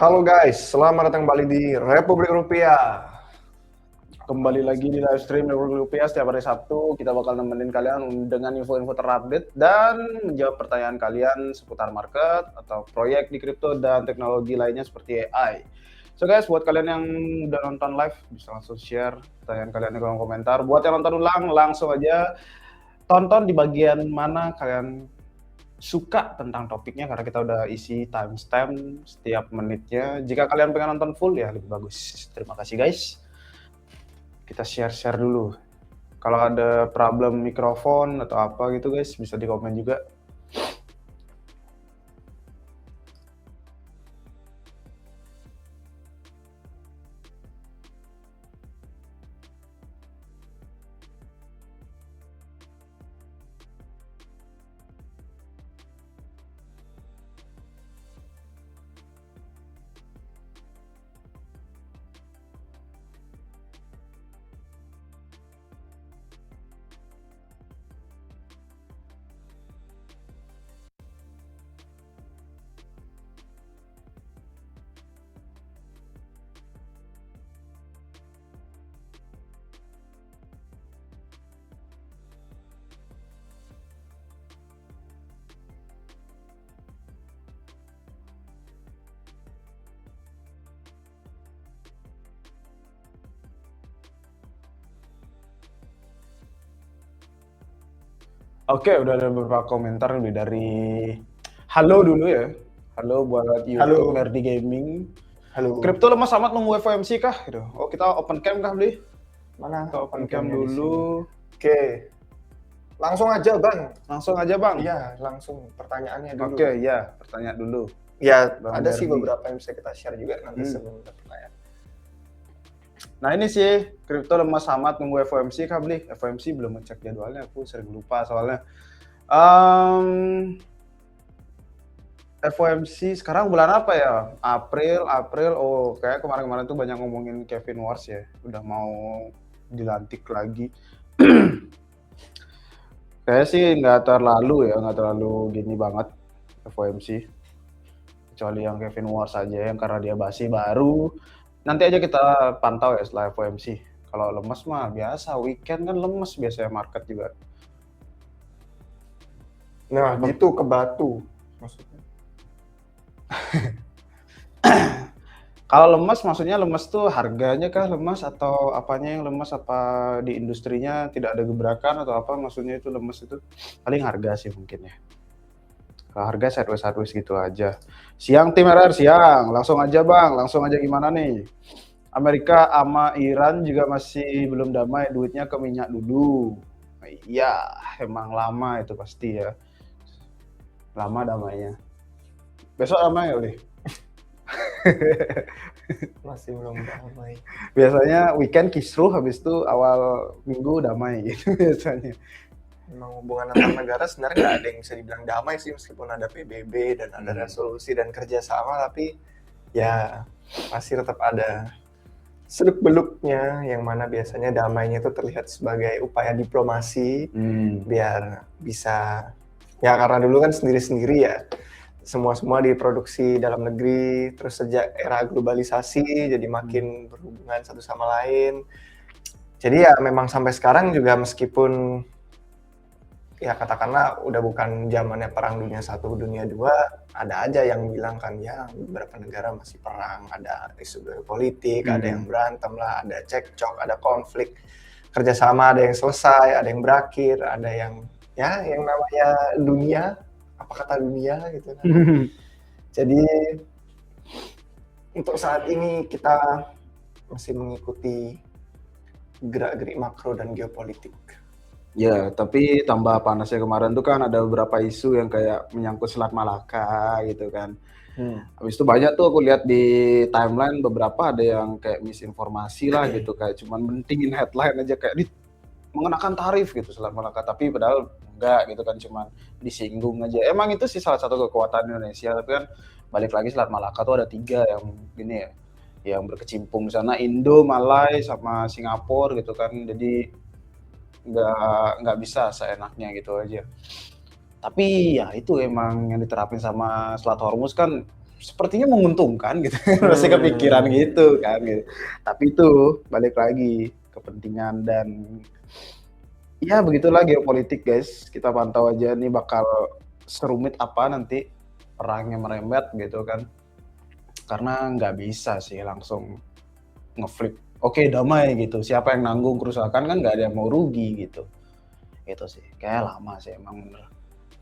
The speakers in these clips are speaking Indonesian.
Halo guys, selamat datang kembali di Republik Rupiah. Kembali lagi di live stream Republik Rupiah setiap hari Sabtu. Kita bakal nemenin kalian dengan info-info terupdate dan menjawab pertanyaan kalian seputar market atau proyek di kripto dan teknologi lainnya seperti AI. So guys, buat kalian yang udah nonton live, bisa langsung share pertanyaan kalian di kolom komentar. Buat yang nonton ulang, langsung aja tonton di bagian mana kalian suka tentang topiknya, karena kita udah isi timestamp setiap menitnya. Jika kalian pengen nonton full ya lebih bagus. Terima kasih guys. Kita share dulu. Kalau ada problem mikrofon atau apa gitu guys, bisa di komen juga. Oke, udah ada beberapa komentar lebih dari halo dulu ya. Halo buat YouTube Merdi Gaming. Halo. Kripto lemah amat nunggu FOMC kah? Gitu. Oh, kita open cam kah, Bli? Mana? Kita open cam dulu. Oke. Langsung aja, Bang. Langsung aja, Bang. Iya, langsung pertanyaannya dulu. Oke, ya, pertanyaan dulu. Ya, Bang ada sih Berdi. beberapa yang bisa kita share juga nanti sebelum kita pertanyaan. Nah ini sih, kripto lemah amat nunggu FOMC kah, Bli? FOMC belum ngecek jadwalnya, aku sering lupa soalnya. FOMC sekarang bulan apa ya? April. Oh, kayak kemarin-kemarin tuh banyak ngomongin Kevin Wars ya. Udah mau dilantik lagi. Kayaknya sih nggak terlalu gini banget FOMC. Kecuali yang Kevin Wars aja, yang karena dia basi baru. Nanti aja kita pantau ya setelah FOMC. Kalau lemes mah biasa, weekend kan lemes biasanya market juga. Nah, gitu ke batu maksudnya. Kalau lemes maksudnya lemes tuh harganya kah lemes atau apanya yang lemes, apa di industrinya tidak ada gebrakan atau apa maksudnya itu lemes itu? Paling harga sih mungkin ya. Kalau harga sideways gitu aja. Siang tim RR, siang. Langsung aja Bang, langsung aja gimana nih? Amerika sama Iran juga masih belum damai, duitnya ke minyak dulu. Iya, emang lama itu pasti ya. Lama damainya. Besok damai kali. Masih belum damai. Biasanya weekend kisruh, habis itu awal minggu damai gitu biasanya. Memang hubungan antar negara sebenarnya nggak ada yang bisa dibilang damai sih, meskipun ada PBB dan ada resolusi dan kerjasama, tapi ya masih tetap ada seluk-beluknya, yang mana biasanya damainya itu terlihat sebagai upaya diplomasi biar bisa, ya karena dulu kan sendiri-sendiri ya, semua diproduksi dalam negeri, terus sejak era globalisasi jadi makin berhubungan satu sama lain. Jadi ya memang sampai sekarang juga, meskipun ya katakanlah udah bukan zamannya perang dunia 1, dunia 2, ada aja yang bilang kan ya beberapa negara masih perang, ada isu geopolitik, ada yang berantem lah, ada cekcok, ada konflik, kerjasama ada yang selesai, ada yang berakhir, ada yang ya yang namanya dunia, apa kata dunia gitu kan. Jadi untuk saat ini kita masih mengikuti gerak-gerik makro dan geopolitik. Ya, tapi tambah panasnya kemarin tuh kan ada beberapa isu yang kayak menyangkut Selat Malaka gitu kan. Habis itu banyak tuh aku lihat di timeline, beberapa ada yang kayak misinformasi lah gitu, kayak cuman mentingin headline aja kayak mengenakan tarif gitu Selat Malaka, tapi padahal enggak gitu kan, cuman disinggung aja. Emang itu sih salah satu kekuatan Indonesia, tapi kan balik lagi Selat Malaka tuh ada 3 yang gini ya, yang berkecimpung di sana, Indo, Malai, sama Singapura gitu kan. Jadi nggak bisa seenaknya gitu aja. Tapi ya itu emang yang diterapin sama Selat Hormuz kan sepertinya menguntungkan gitu. Masih kepikiran gitu kan gitu. Tapi itu balik lagi kepentingan dan ya begitulah geopolitik guys. Kita pantau aja nih bakal serumit apa nanti perangnya merembet gitu kan. Karena nggak bisa sih langsung ngeflip. Oke damai gitu. Siapa yang nanggung kerusakan kan nggak ada yang mau rugi gitu. Itu sih. Kayak lama sih emang bener.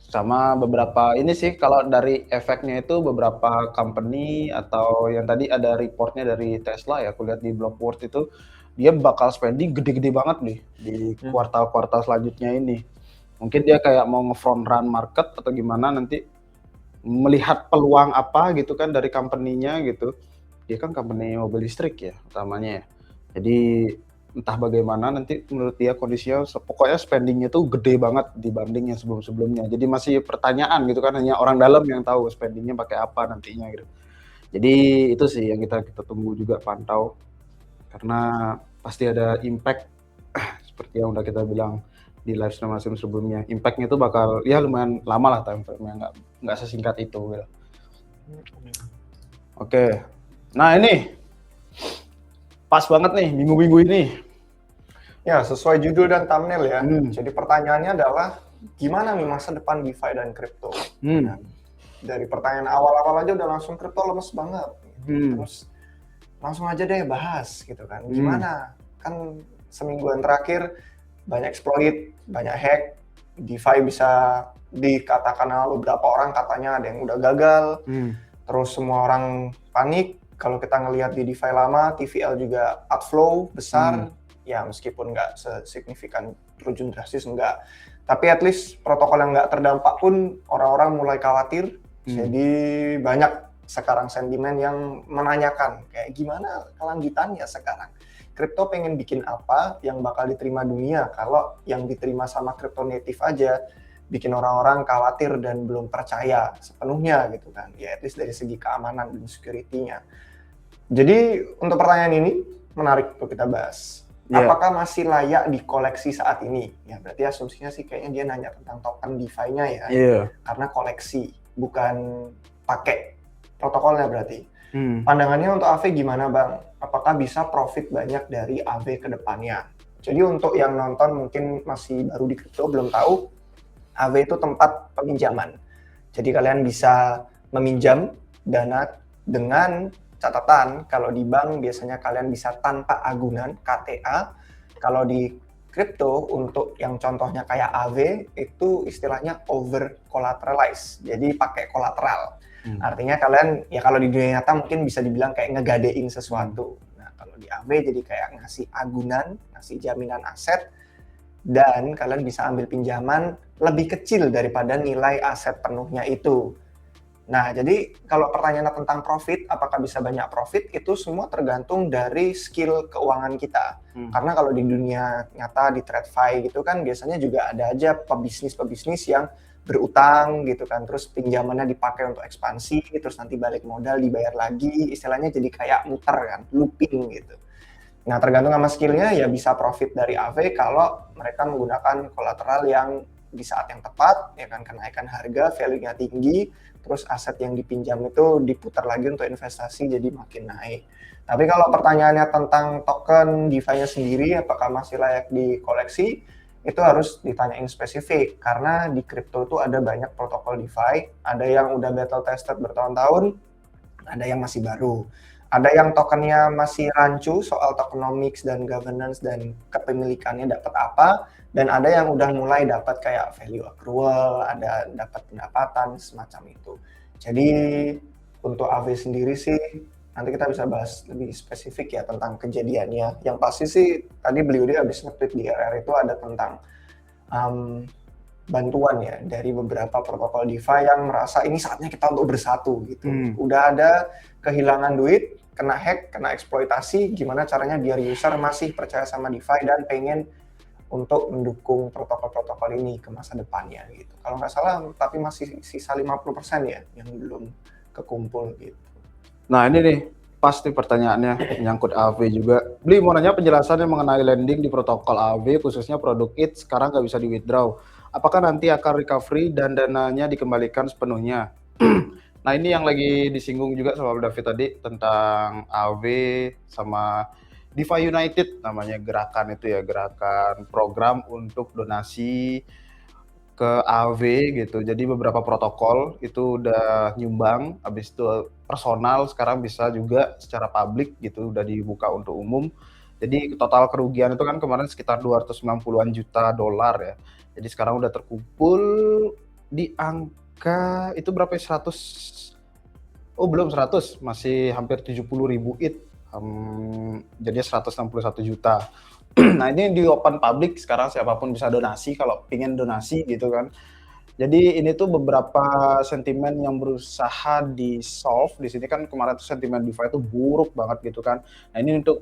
Sama beberapa ini sih kalau dari efeknya itu beberapa company atau yang tadi ada reportnya dari Tesla ya, aku lihat di Bloomberg itu dia bakal spending gede-gede banget nih di kuartal-kuartal selanjutnya ini. Mungkin dia kayak mau nge-front run market atau gimana nanti melihat peluang apa gitu kan dari company-nya gitu. Dia kan company mobil listrik ya utamanya ya. Jadi entah bagaimana nanti menurut dia kondisinya pokoknya spendingnya tuh gede banget dibanding yang sebelum-sebelumnya. Jadi masih pertanyaan gitu kan hanya orang dalam yang tahu spendingnya pakai apa nantinya gitu. Jadi itu sih yang kita tunggu juga pantau karena pasti ada impact seperti yang udah kita bilang di live stream sebelumnya. Impact-nya itu bakal ya lumayan lama lah time frame-nya nggak sesingkat itu gitu. Oke. Nah ini pas banget nih minggu-minggu ini. Ya, sesuai judul dan thumbnail ya. Jadi pertanyaannya adalah gimana nih masa depan DeFi dan kripto? Nah, dari pertanyaan awal-awal aja udah langsung kripto lemes banget. Terus langsung aja deh bahas gitu kan. Gimana? Kan semingguan terakhir banyak exploit, banyak hack, DeFi bisa dikatakan beberapa orang katanya ada yang udah gagal. Terus semua orang panik. Kalau kita ngelihat di DeFi lama, TVL juga outflow besar, ya meskipun nggak sesignifikan terjun drastis enggak. Tapi at least protokol yang nggak terdampak pun orang-orang mulai khawatir. Jadi banyak sekarang sentimen yang menanyakan kayak gimana kelanjutannya sekarang. Kripto pengen bikin apa yang bakal diterima dunia kalau yang diterima sama kripto native aja bikin orang-orang khawatir dan belum percaya sepenuhnya gitu kan. Ya at least dari segi keamanan dan security-nya. Jadi untuk pertanyaan ini menarik untuk kita bahas. Apakah masih layak dikoleksi saat ini? Ya berarti asumsinya sih kayaknya dia nanya tentang token DeFi-nya ya. Karena koleksi, bukan pakai protokolnya berarti. Pandangannya untuk AV gimana Bang? Apakah bisa profit banyak dari AV ke depannya? Jadi untuk yang nonton mungkin masih baru di kripto belum tahu, AV itu tempat peminjaman. Jadi kalian bisa meminjam dana dengan catatan kalau di bank biasanya kalian bisa tanpa agunan KTA. Kalau di kripto untuk yang contohnya kayak AV itu istilahnya over collateralize. Jadi pakai kolateral. Artinya kalian ya kalau di dunia nyata mungkin bisa dibilang kayak ngegadein sesuatu. Nah, kalau di AV jadi kayak ngasih agunan, ngasih jaminan aset dan kalian bisa ambil pinjaman lebih kecil daripada nilai aset penuhnya itu. Nah, jadi kalau pertanyaannya tentang profit, apakah bisa banyak profit, itu semua tergantung dari skill keuangan kita. Karena kalau di dunia nyata, di TradFi gitu kan, biasanya juga ada aja pebisnis-pebisnis yang berutang gitu kan, terus pinjamannya dipakai untuk ekspansi, terus nanti balik modal dibayar lagi, istilahnya jadi kayak muter kan, looping gitu. Nah, tergantung sama skillnya ya bisa profit dari AV kalau mereka menggunakan kolateral yang di saat yang tepat, ya kan kenaikan harga, value-nya tinggi, terus aset yang dipinjam itu diputar lagi untuk investasi jadi makin naik. Tapi kalau pertanyaannya tentang token DeFi-nya sendiri, apakah masih layak dikoleksi? Itu harus ditanyain spesifik, karena di kripto itu ada banyak protokol DeFi, ada yang udah battle tested bertahun-tahun, ada yang masih baru. Ada yang tokennya masih rancu soal tokenomics dan governance dan kepemilikannya dapat apa, dan ada yang udah mulai dapat kayak value accrual, ada dapat pendapatan semacam itu. Jadi untuk AV sendiri sih nanti kita bisa bahas lebih spesifik ya tentang kejadiannya. Yang pasti sih tadi beliau dia habis nge-tweet di RR itu ada tentang bantuan ya dari beberapa protokol DeFi yang merasa ini saatnya kita untuk bersatu gitu. Udah ada kehilangan duit, kena hack, kena eksploitasi, gimana caranya biar user masih percaya sama DeFi dan pengen untuk mendukung protokol-protokol ini ke masa depannya gitu. Kalau nggak salah, tapi masih sisa 50% ya yang belum kekumpul gitu. Nah ini nih, pasti pertanyaannya nyangkut AV juga. Beli mau nanya penjelasannya mengenai lending di protokol AV, khususnya produk IT sekarang nggak bisa di-withdraw. Apakah nanti akan recovery dan dananya dikembalikan sepenuhnya? Nah Nah ini yang lagi disinggung juga sama David tadi tentang AW sama DeFi United namanya gerakan itu ya, gerakan program untuk donasi ke AW gitu. Jadi beberapa protokol itu udah nyumbang, habis itu personal sekarang bisa juga secara publik gitu, udah dibuka untuk umum. Jadi total kerugian itu kan kemarin sekitar 290-an juta dolar ya. Jadi sekarang udah terkumpul di angka itu berapa ya? 100, oh belum 100, masih hampir 70.000 ETH. Jadinya 161 juta. Nah ini di open public sekarang siapapun bisa donasi kalau pengen donasi gitu kan. Jadi ini tuh beberapa sentimen yang berusaha di-solve. Di sini kan kemarin tuh sentimen DeFi itu buruk banget gitu kan. Nah ini untuk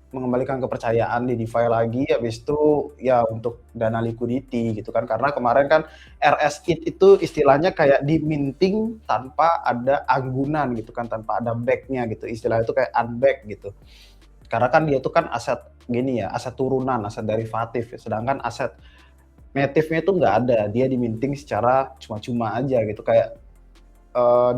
mengembalikan kepercayaan di DeFi lagi, habis itu ya untuk dana liquidity gitu kan. Karena kemarin kan RSIT itu istilahnya kayak diminting tanpa ada anggunan gitu kan, tanpa ada back-nya gitu. Istilah itu kayak unback gitu. Karena kan dia itu kan aset gini ya, aset turunan, aset derivatif. Sedangkan aset native-nya itu nggak ada, dia diminting secara cuma-cuma aja gitu, kayak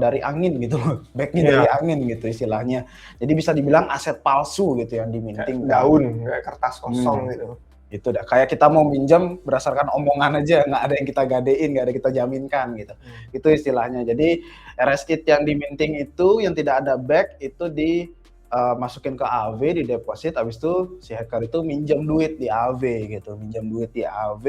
dari angin gitu loh, back-nya dari angin gitu istilahnya. Jadi bisa dibilang aset palsu gitu yang diminting. Kayak daun, kayak kertas kosong gitu. Itu dah, kayak kita mau minjam berdasarkan omongan aja, nggak ada yang kita gadein, nggak ada yang kita jaminkan gitu. Itu istilahnya. Jadi RSIT yang diminting itu, yang tidak ada back, itu masukin ke AW, di deposit, habis itu si hacker itu minjam duit di AW gitu, minjam duit di AW,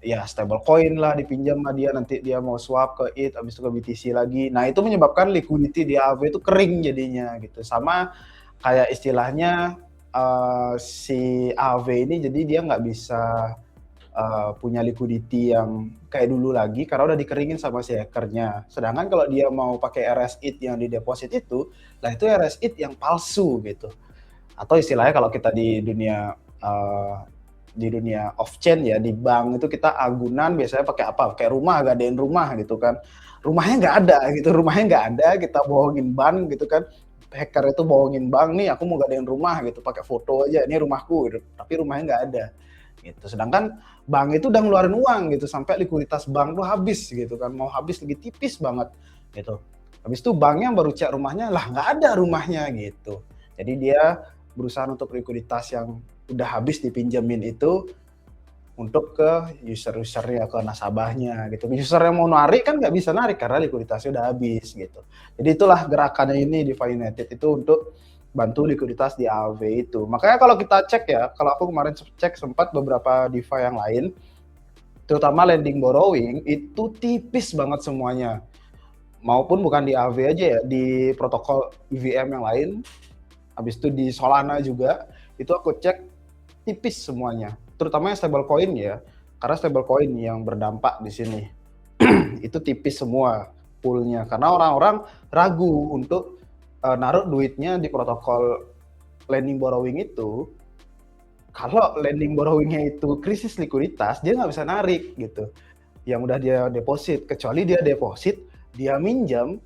ya stable coin lah dipinjam sama dia, nanti dia mau swap ke ETH, habis itu ke BTC lagi. Nah itu menyebabkan liquidity di AW itu kering jadinya gitu. Sama kayak istilahnya si AW ini jadi dia nggak bisa punya liquidity yang kayak dulu lagi karena udah dikeringin sama si hackernya. Sedangkan kalau dia mau pakai RSIT yang di deposit itu, lah itu RSIT yang palsu gitu. Atau istilahnya kalau kita di dunia off chain ya, di bank itu kita agunan biasanya pakai apa? Pakai rumah, gadein rumah gitu kan. Rumahnya nggak ada gitu, rumahnya nggak ada, kita bohongin bank gitu kan. Hacker itu bohongin bank nih, aku mau gadein rumah gitu, pakai foto aja, ini rumahku gitu. Tapi rumahnya nggak ada gitu. Sedangkan bank itu udah ngeluarin uang gitu, sampai likuiditas bank tuh habis gitu kan, mau habis lagi tipis banget gitu. Habis itu banknya baru cek rumahnya, lah nggak ada rumahnya gitu. Jadi dia berusaha untuk likuiditas yang udah habis dipinjemin itu untuk ke user-usernya, ke nasabahnya gitu. User yang mau narik kan nggak bisa narik karena likuiditasnya udah habis gitu. Jadi itulah gerakannya ini DeFi United itu untuk bantu likuiditas di AW itu. Makanya kalau kita cek ya, kalau aku kemarin cek sempat beberapa DeFi yang lain, terutama lending borrowing, itu tipis banget semuanya. Maupun bukan di AW aja ya, di protokol EVM yang lain, habis itu di Solana juga, itu aku cek tipis semuanya. Terutama yang stablecoin ya, karena stablecoin yang berdampak di sini. Itu tipis semua poolnya, karena orang-orang ragu untuk naruh duitnya di protokol lending borrowing itu. Kalau lending borrowingnya itu krisis likuiditas, dia nggak bisa narik gitu. Yang udah dia deposit, kecuali dia deposit, dia minjam,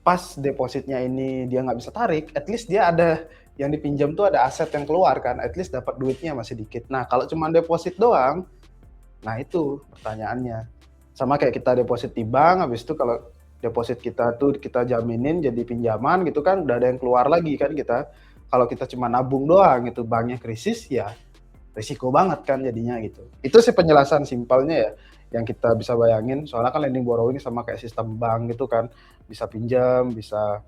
pas depositnya ini dia nggak bisa tarik, at least dia ada yang dipinjam tuh ada aset yang keluar kan, at least dapat duitnya masih dikit. Nah kalau cuma deposit doang, nah itu pertanyaannya. Sama kayak kita deposit di bank, habis itu kalau deposit kita tuh kita jaminin jadi pinjaman gitu kan, udah ada yang keluar lagi kan kita. Kalau kita cuma nabung doang gitu, banknya krisis ya risiko banget kan jadinya gitu. Itu sih penjelasan simpelnya ya, yang kita bisa bayangin. Soalnya kan lending borrowing sama kayak sistem bank gitu kan, bisa pinjam, bisa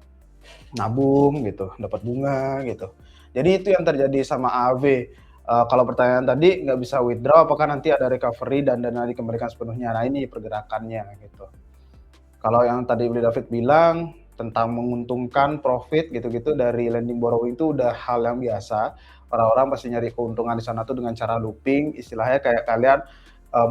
nabung gitu, dapat bunga gitu. Jadi itu yang terjadi sama AW. Kalau pertanyaan tadi nggak bisa withdraw, apakah nanti ada recovery dan dana dikembalikan sepenuhnya? Nah ini pergerakannya gitu. Kalau yang tadi David bilang tentang menguntungkan profit gitu-gitu dari lending borrowing itu udah hal yang biasa. Orang-orang pasti nyari keuntungan di sana tuh dengan cara looping, istilahnya kayak kalian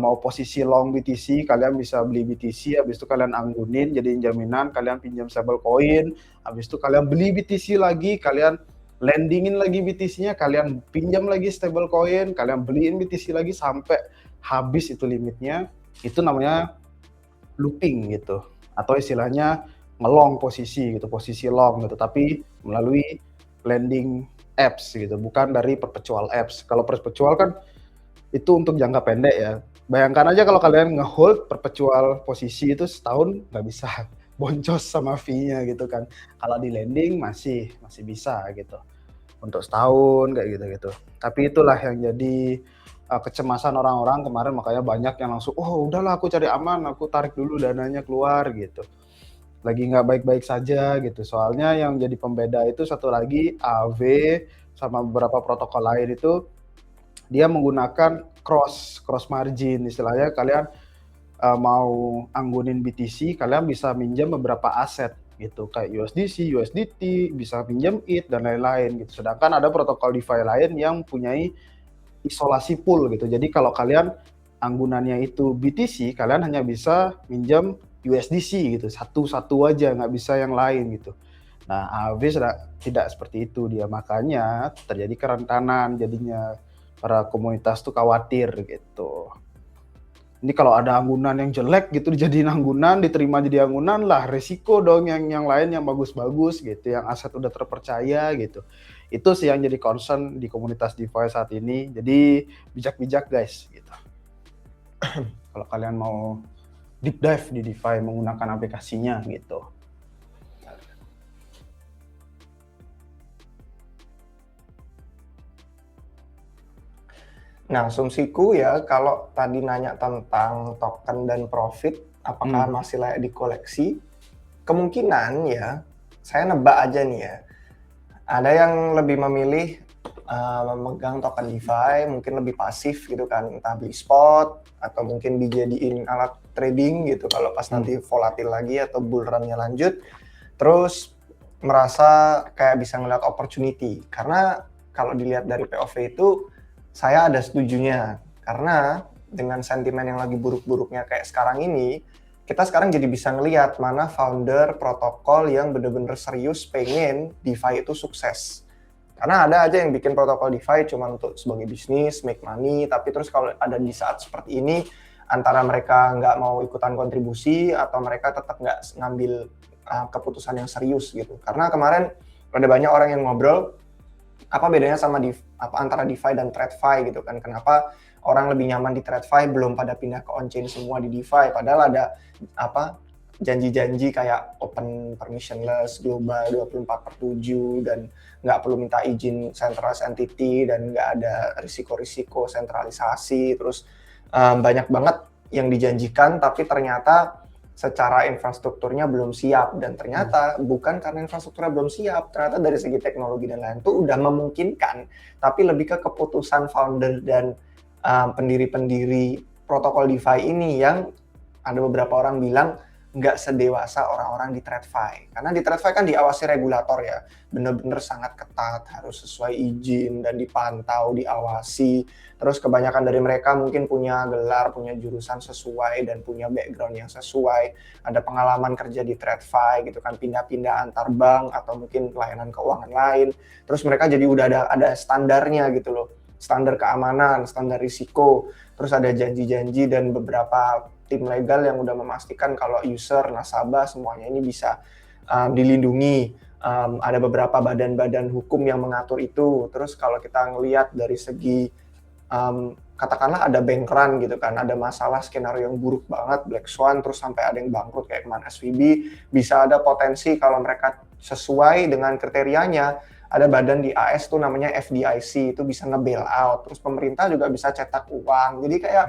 mau posisi long BTC, kalian bisa beli BTC, habis itu kalian anggunin jadiin jaminan, kalian pinjam stable coin, habis itu kalian beli BTC lagi, kalian lendingin lagi BTC-nya, kalian pinjam lagi stable coin, kalian beliin BTC lagi sampai habis itu limitnya. Itu namanya looping gitu. Atau istilahnya ngelong posisi gitu, posisi long gitu, tapi melalui lending apps gitu, bukan dari perpetual apps. Kalau perpetual kan itu untuk jangka pendek ya. Bayangkan aja kalau kalian nge-hold perpetual posisi itu setahun nggak bisa, boncos sama fee-nya gitu kan. Kalau di lending masih bisa gitu. Untuk setahun kayak gitu-gitu. Tapi itulah yang jadi kecemasan orang-orang kemarin, makanya banyak yang langsung, "Oh udahlah aku cari aman, aku tarik dulu dananya keluar," gitu. Lagi nggak baik-baik saja gitu. Soalnya yang jadi pembeda itu satu lagi, AV sama beberapa protokol lain itu, dia menggunakan cross margin. Istilahnya kalian mau anggunin BTC, kalian bisa minjam beberapa aset gitu, kayak USDC, USDT, bisa pinjam ETH dan lain-lain gitu. Sedangkan ada protokol DeFi lain yang punyai isolasi pool gitu. Jadi kalau kalian anggunannya itu BTC, kalian hanya bisa minjam USDC gitu, satu-satu aja, nggak bisa yang lain gitu. Nah, AAV tidak seperti itu dia, makanya terjadi kerentanan jadinya para komunitas tuh khawatir gitu. Ini kalau ada anggunan yang jelek gitu dijadiin anggunan, diterima jadi anggunan lah resiko dong yang lain yang bagus-bagus gitu, yang aset udah terpercaya gitu. Itu sih yang jadi concern di komunitas DeFi saat ini. Jadi bijak-bijak guys gitu. Kalau kalian mau deep dive di DeFi menggunakan aplikasinya gitu. Nah, asumsiku ya kalau tadi nanya tentang token dan profit, apakah masih layak dikoleksi? Kemungkinan ya, saya nebak aja nih ya. Ada yang lebih memilih memegang token DeFi, mungkin lebih pasif gitu kan, entah beli spot atau mungkin dijadiin alat trading gitu kalau pas nanti volatil lagi atau bull run-nya lanjut. Terus merasa kayak bisa ngeliat opportunity. Karena kalau dilihat dari POV itu saya ada setujunya, karena dengan sentimen yang lagi buruk-buruknya kayak sekarang ini, kita sekarang jadi bisa ngelihat mana founder protokol yang bener-bener serius pengen DeFi itu sukses. Karena ada aja yang bikin protokol DeFi cuma untuk sebagai bisnis, make money, tapi terus kalau ada di saat seperti ini, antara mereka nggak mau ikutan kontribusi atau mereka tetap nggak ngambil keputusan yang serius gitu. Karena kemarin ada banyak orang yang ngobrol, apa bedanya sama antara DeFi dan TradFi gitu kan? Kenapa orang lebih nyaman di TradFi belum pada pindah ke on-chain semua di DeFi? Padahal ada janji-janji kayak open permissionless, global 24/7 dan nggak perlu minta izin centralized entity dan nggak ada risiko-risiko sentralisasi. Terus banyak banget yang dijanjikan tapi ternyata secara infrastrukturnya belum siap, dan ternyata bukan karena infrastrukturnya belum siap, ternyata dari segi teknologi dan lain itu udah memungkinkan, tapi lebih ke keputusan founder dan pendiri-pendiri protokol DeFi ini yang ada beberapa orang bilang nggak sedewasa orang-orang di TradFi. Karena di TradFi kan diawasi regulator ya, bener-bener sangat ketat, harus sesuai izin dan dipantau, diawasi. Terus kebanyakan dari mereka mungkin punya gelar, punya jurusan sesuai, dan punya background yang sesuai. Ada pengalaman kerja di TradFi gitu kan, pindah-pindah antar bank atau mungkin layanan keuangan lain. Terus mereka jadi udah ada standarnya gitu loh. Standar keamanan, standar risiko, terus ada janji-janji dan beberapa tim legal yang udah memastikan kalau user, nasabah, semuanya ini bisa dilindungi. Ada beberapa badan-badan hukum yang mengatur itu. Terus kalau kita ngelihat dari segi katakanlah ada bank run gitu kan, ada masalah skenario yang buruk banget, Black Swan, terus sampai ada yang bangkrut kayak kemarin SVB, bisa ada potensi kalau mereka sesuai dengan kriterianya, ada badan di AS tuh namanya FDIC, itu bisa nge-bail out, terus pemerintah juga bisa cetak uang. Jadi kayak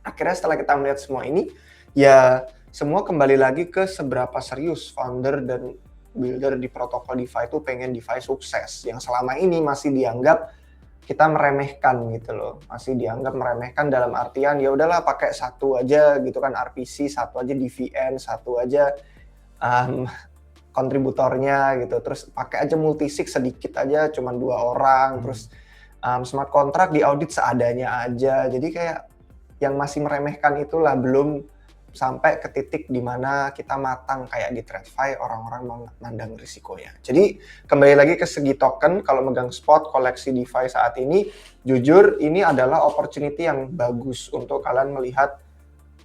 akhirnya setelah kita melihat semua ini, ya semua kembali lagi ke seberapa serius founder dan builder di protokol DeFi itu pengen DeFi sukses, yang selama ini masih dianggap kita meremehkan gitu loh, masih dianggap meremehkan dalam artian ya udahlah pakai satu aja gitu kan, RPC, satu aja DVN, satu aja kontributornya gitu, terus pakai aja multisig sedikit aja, cuma 2 orang, terus smart contract di audit seadanya aja. Jadi kayak yang masih meremehkan itulah, belum sampai ke titik di mana kita matang kayak di TradFi, orang-orang memandang risikonya. Jadi kembali lagi ke segi token, kalau megang spot koleksi DeFi saat ini, jujur ini adalah opportunity yang bagus untuk kalian melihat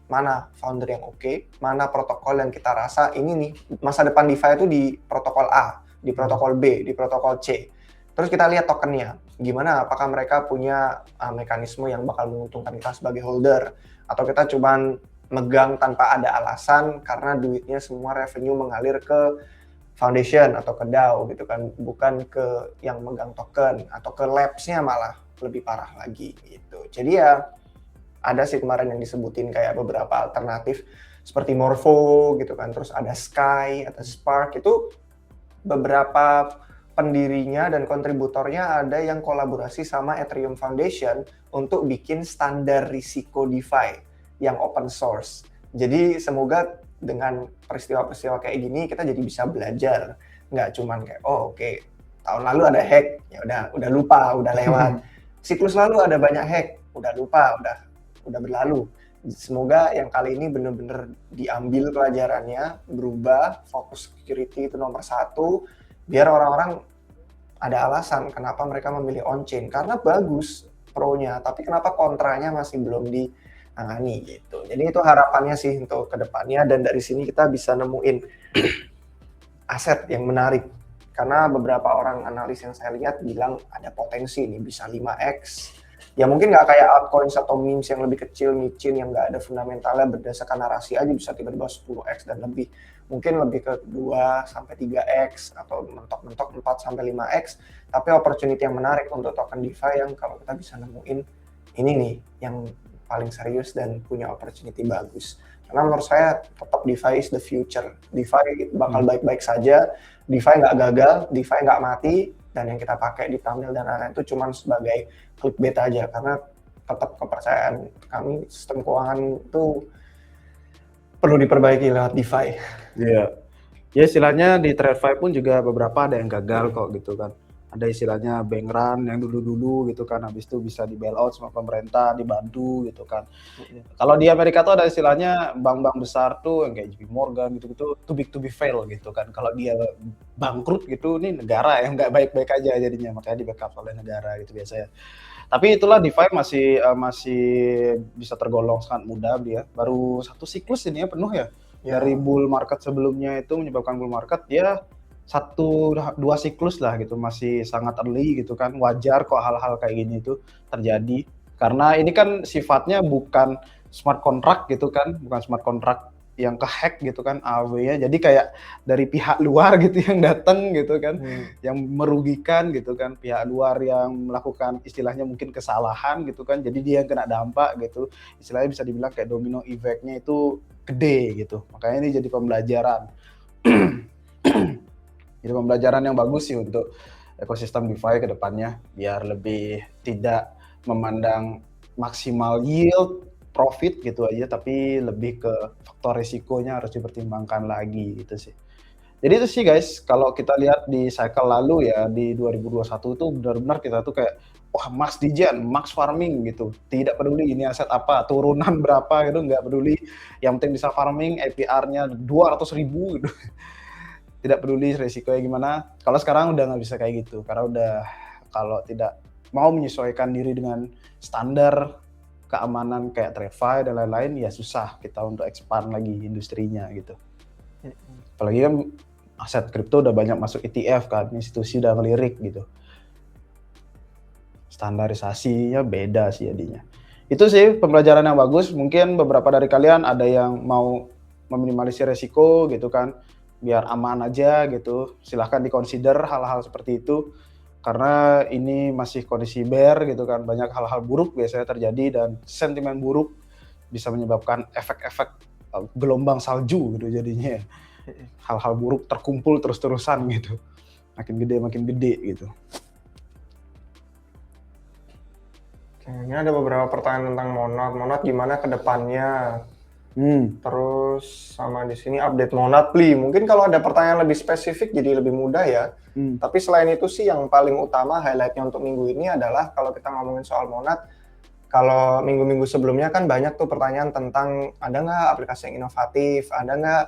mana founder yang oke, mana protokol yang kita rasa ini nih masa depan DeFi itu di protokol A, di protokol B, di protokol C. Terus kita lihat tokennya, gimana, apakah mereka punya mekanisme yang bakal menguntungkan kita sebagai holder, atau kita cuman megang tanpa ada alasan karena duitnya semua revenue mengalir ke foundation atau ke DAO gitu kan, bukan ke yang megang token atau ke labs-nya, malah lebih parah lagi gitu. Jadi ya ada sih kemarin yang disebutin kayak beberapa alternatif seperti Morpho gitu kan, terus ada Sky atau Spark, itu beberapa pendirinya dan kontributornya ada yang kolaborasi sama Ethereum Foundation untuk bikin standar risiko DeFi yang open source. Jadi semoga dengan peristiwa-peristiwa kayak gini kita jadi bisa belajar, nggak cuman kayak oke, tahun lalu ada hack, ya udah lupa, udah lewat. Siklus lalu ada banyak hack, udah lupa, udah berlalu. Semoga yang kali ini benar-benar diambil pelajarannya, berubah, fokus security itu nomor 1, biar orang-orang ada alasan kenapa mereka memilih on-chain, karena bagus pro-nya, tapi kenapa kontranya masih belum ditangani gitu. Jadi itu harapannya sih untuk kedepannya, dan dari sini kita bisa nemuin aset yang menarik. Karena beberapa orang analis yang saya lihat bilang ada potensi nih bisa 5x. Ya mungkin nggak kayak altcoins atau memes yang lebih kecil, micin, yang nggak ada fundamentalnya, berdasarkan narasi aja bisa tiba-tiba 10x dan lebih. Mungkin lebih ke 2-3x atau mentok-mentok 4-5x. Tapi opportunity yang menarik untuk token DeFi yang kalau kita bisa nemuin ini nih yang paling serius dan punya opportunity bagus. Karena menurut saya tetap DeFi is the future. DeFi bakal baik-baik saja, DeFi nggak gagal, DeFi nggak mati, dan yang kita pakai di thumbnail dan lain-lain itu cuma sebagai clickbait aja, karena tetap kepercayaan kami sistem keuangan itu perlu diperbaiki lewat DeFi. Iya. Ya istilahnya di TradFi pun juga beberapa ada yang gagal kok gitu kan. Ada istilahnya bank run yang dulu-dulu gitu kan, habis itu bisa di bailout sama pemerintah, dibantu gitu kan. Kalau di Amerika tuh ada istilahnya bank-bank besar tuh yang kayak JP Morgan gitu-gitu, too big to be fail gitu kan. Kalau dia bangkrut gitu, ini negara yang nggak baik-baik aja jadinya, makanya di backup oleh negara gitu biasanya. Tapi itulah DeFi masih bisa tergolong sangat muda dia. Baru 1 siklus ini ya penuh ya. Dari bull market sebelumnya itu menyebabkan bull market, dia 1-2 siklus lah gitu, masih sangat early gitu kan. Wajar kok hal-hal kayak gini itu terjadi. Karena ini kan sifatnya bukan smart contract gitu kan, bukan smart contract yang ke-hack gitu kan AW-nya. Jadi kayak dari pihak luar gitu yang datang gitu kan, yang merugikan gitu kan, pihak luar yang melakukan istilahnya mungkin kesalahan gitu kan. Jadi dia yang kena dampak gitu. Istilahnya bisa dibilang kayak domino effect-nya itu gede gitu. Makanya ini jadi pembelajaran. Jadi pembelajaran yang bagus sih untuk ekosistem DeFi ke depannya, biar lebih tidak memandang maksimal yield, profit gitu aja, tapi lebih ke faktor risikonya harus dipertimbangkan lagi gitu sih. Jadi itu sih guys, kalau kita lihat di cycle lalu ya, di 2021 tuh benar-benar kita tuh kayak, wah max degen, max farming gitu. Tidak peduli ini aset apa, turunan berapa gitu, nggak peduli. Yang penting bisa farming, APR-nya 200.000 gitu. Tidak peduli resikonya gimana. Kalau sekarang udah nggak bisa kayak gitu, karena udah kalau tidak mau menyesuaikan diri dengan standar keamanan kayak TradFi dan lain-lain, ya susah kita untuk expand lagi industrinya gitu. Apalagi kan aset kripto udah banyak masuk ETF kan, institusi udah ngelirik gitu. Standarisasinya beda sih jadinya. Itu sih pembelajaran yang bagus. Mungkin beberapa dari kalian ada yang mau meminimalisir resiko gitu kan, biar aman aja gitu. Silahkan dikonsider hal-hal seperti itu, karena ini masih kondisi bear gitu kan, banyak hal-hal buruk biasanya terjadi, dan sentimen buruk bisa menyebabkan efek-efek gelombang salju gitu jadinya. Hal-hal buruk terkumpul terus-terusan gitu, makin gede gitu. Ini ada beberapa pertanyaan tentang Monad gimana ke depannya. Terus sama di sini update Monad Pli. Mungkin kalau ada pertanyaan lebih spesifik jadi lebih mudah ya. Tapi selain itu sih yang paling utama highlightnya untuk minggu ini adalah kalau kita ngomongin soal Monad, kalau minggu-minggu sebelumnya kan banyak tuh pertanyaan tentang ada nggak aplikasi yang inovatif, ada nggak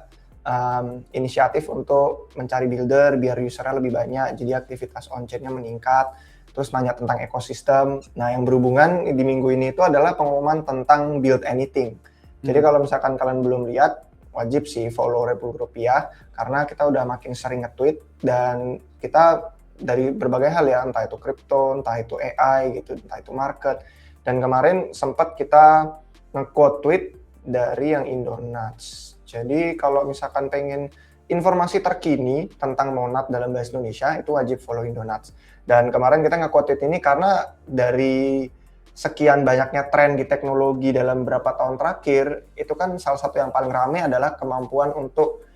inisiatif untuk mencari builder biar usernya lebih banyak, jadi aktivitas on-chain-nya meningkat. Terus nanya tentang ekosistem. Nah yang berhubungan di minggu ini itu adalah pengumuman tentang Build Anything. Jadi kalau misalkan kalian belum lihat, wajib sih follow Republik Rupiah, karena kita udah makin sering nge-tweet, dan kita dari berbagai hal ya, entah itu kripto, entah itu AI gitu, entah itu market. Dan kemarin sempat kita nge-quote tweet dari yang Indonats. Jadi kalau misalkan pengen informasi terkini tentang Monat dalam bahasa Indonesia, itu wajib follow Indonats. Dan kemarin kita nge-quote ini karena dari sekian banyaknya tren di teknologi dalam beberapa tahun terakhir, itu kan salah satu yang paling ramai adalah kemampuan untuk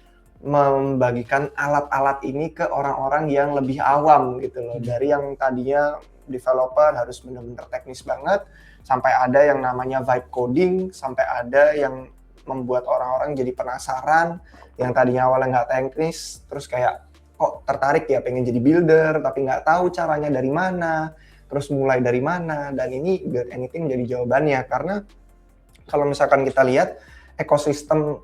membagikan alat-alat ini ke orang-orang yang lebih awam gitu loh. Dari yang tadinya developer harus benar-benar teknis banget, sampai ada yang namanya vibe coding, sampai ada yang membuat orang-orang jadi penasaran, yang tadinya awalnya nggak teknis, terus kayak kok tertarik ya pengen jadi builder, tapi nggak tahu caranya dari mana, terus mulai dari mana, dan ini Build Anything jadi jawabannya. Karena kalau misalkan kita lihat ekosistem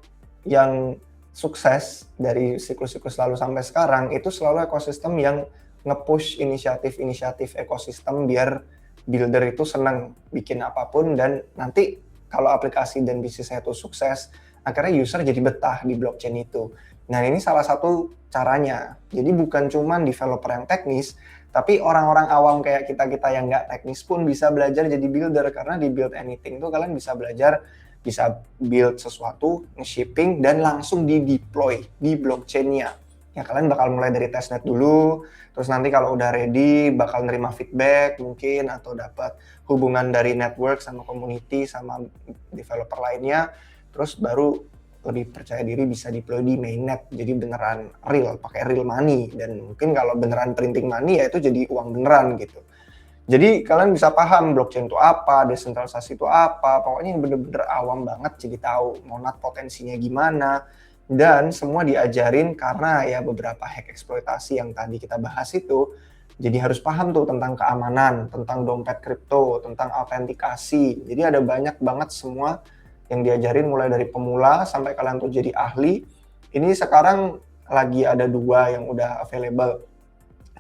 yang sukses dari siklus-siklus lalu sampai sekarang, itu selalu ekosistem yang nge-push inisiatif-inisiatif ekosistem biar builder itu senang bikin apapun, dan nanti kalau aplikasi dan bisnisnya itu sukses, akhirnya user jadi betah di blockchain itu. Nah, ini salah satu caranya. Jadi bukan cuma developer yang teknis, tapi orang-orang awam kayak kita-kita yang nggak teknis pun bisa belajar jadi builder, karena di Build Anything tuh kalian bisa belajar, bisa build sesuatu, nge-shipping, dan langsung di-deploy di blockchain-nya. Ya, kalian bakal mulai dari testnet dulu, terus nanti kalau udah ready bakal nerima feedback mungkin, atau dapat hubungan dari network sama community sama developer lainnya, terus baru lebih percaya diri bisa deploy di mainnet, jadi beneran real, pakai real money, dan mungkin kalau beneran printing money ya itu jadi uang beneran gitu. Jadi kalian bisa paham blockchain itu apa, desentralisasi itu apa, pokoknya yang bener-bener awam banget jadi tahu Monat potensinya gimana, dan semua diajarin karena ya beberapa hack eksploitasi yang tadi kita bahas itu. Jadi harus paham tuh tentang keamanan, tentang dompet kripto, tentang autentikasi. Jadi ada banyak banget semua yang diajarin mulai dari pemula sampai kalian tuh jadi ahli. Ini sekarang lagi ada 2 yang udah available,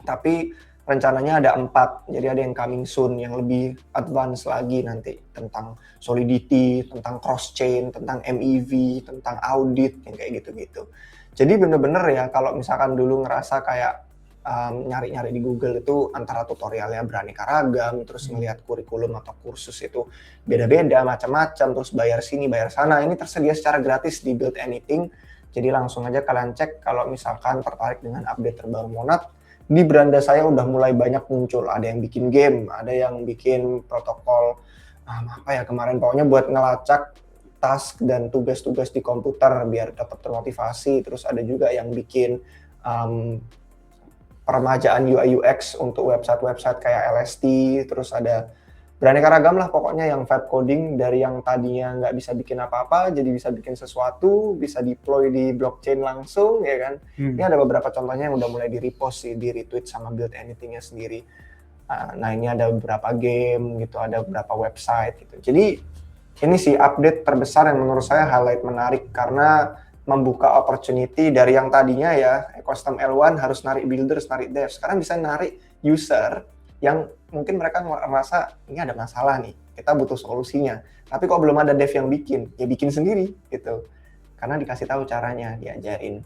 tapi rencananya ada 4, jadi ada yang coming soon yang lebih advance lagi nanti, tentang solidity, tentang cross chain, tentang MEV, tentang audit, yang kayak gitu-gitu. Jadi bener-bener ya, kalau misalkan dulu ngerasa kayak nyari-nyari di Google itu antara tutorialnya beraneka ragam, terus ngelihat kurikulum atau kursus itu beda-beda, macam-macam, terus bayar sini, bayar sana, ini tersedia secara gratis di Build Anything. Jadi langsung aja kalian cek kalau misalkan tertarik dengan update terbaru Monat. Di beranda saya udah mulai banyak muncul, ada yang bikin game, ada yang bikin protokol apa ya kemarin, pokoknya buat ngelacak task dan tugas-tugas di komputer biar dapat termotivasi. Terus ada juga yang bikin peremajaan UI UX untuk website-website kayak LST, terus ada beraneka ragam lah pokoknya yang vibe coding, dari yang tadinya nggak bisa bikin apa-apa jadi bisa bikin sesuatu, bisa deploy di blockchain langsung ya kan. Ini ada beberapa contohnya yang udah mulai di repost sih, di retweet sama Build Anything-nya sendiri. Nah ini ada beberapa game gitu, ada beberapa website gitu. Jadi ini sih update terbesar yang menurut saya highlight menarik, karena membuka opportunity dari yang tadinya ya ekosistem L1 harus narik builders, narik devs, sekarang bisa narik user yang mungkin mereka merasa ini ada masalah nih, kita butuh solusinya, tapi kok belum ada dev yang bikin, ya bikin sendiri gitu, karena dikasih tahu caranya, diajarin.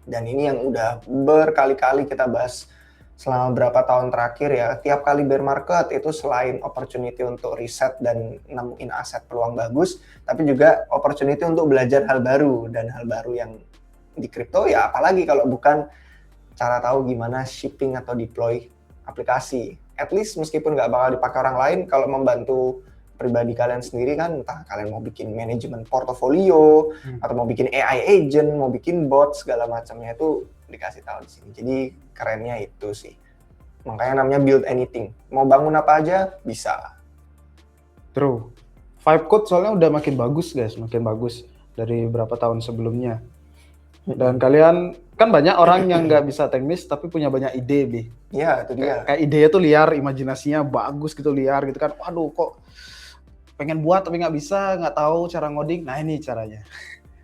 Dan ini yang udah berkali-kali kita bahas selama berapa tahun terakhir ya, tiap kali bear market itu selain opportunity untuk riset dan nemuin aset peluang bagus, tapi juga opportunity untuk belajar hal baru, dan hal baru yang di crypto ya apalagi kalau bukan cara tahu gimana shipping atau deploy aplikasi. At least meskipun nggak bakal dipakai orang lain, kalau membantu pribadi kalian sendiri kan, entah kalian mau bikin manajemen portofolio, atau mau bikin AI agent, mau bikin bot, segala macamnya itu dikasih tahu di sini. Jadi kerennya itu sih. Makanya namanya Build Anything. Mau bangun apa aja bisa. True. Vibe code soalnya udah makin bagus guys, makin bagus dari beberapa tahun sebelumnya. Dan kalian kan banyak orang yang nggak bisa teknis tapi punya banyak ide, Bi. Iya, itu dia. Kayak idenya tuh liar, imajinasinya bagus gitu, liar gitu kan. Waduh, kok pengen buat tapi nggak bisa, nggak tahu cara ngoding. Nah ini caranya.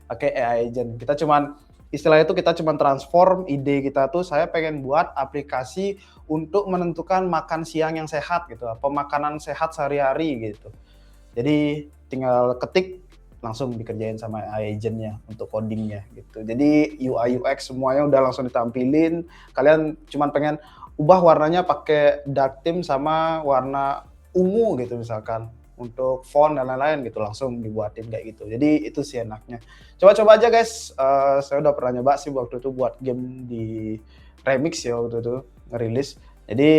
Pakai AI agent. Kita cuman istilahnya itu kita cuman transform ide kita tuh, saya pengen buat aplikasi untuk menentukan makan siang yang sehat gitu, pemakanan sehat sehari-hari gitu. Jadi tinggal ketik langsung dikerjain sama AI agent-nya untuk codingnya gitu. Jadi UI UX semuanya udah langsung ditampilin. Kalian cuman pengen ubah warnanya pakai dark theme sama warna ungu gitu misalkan. untuk font dan lain-lain gitu langsung dibuatin kayak gitu. Jadi itu sih enaknya. Coba-coba aja guys. Saya udah pernah nyoba sih waktu itu buat game di Remix ya waktu itu ngerilis. Jadi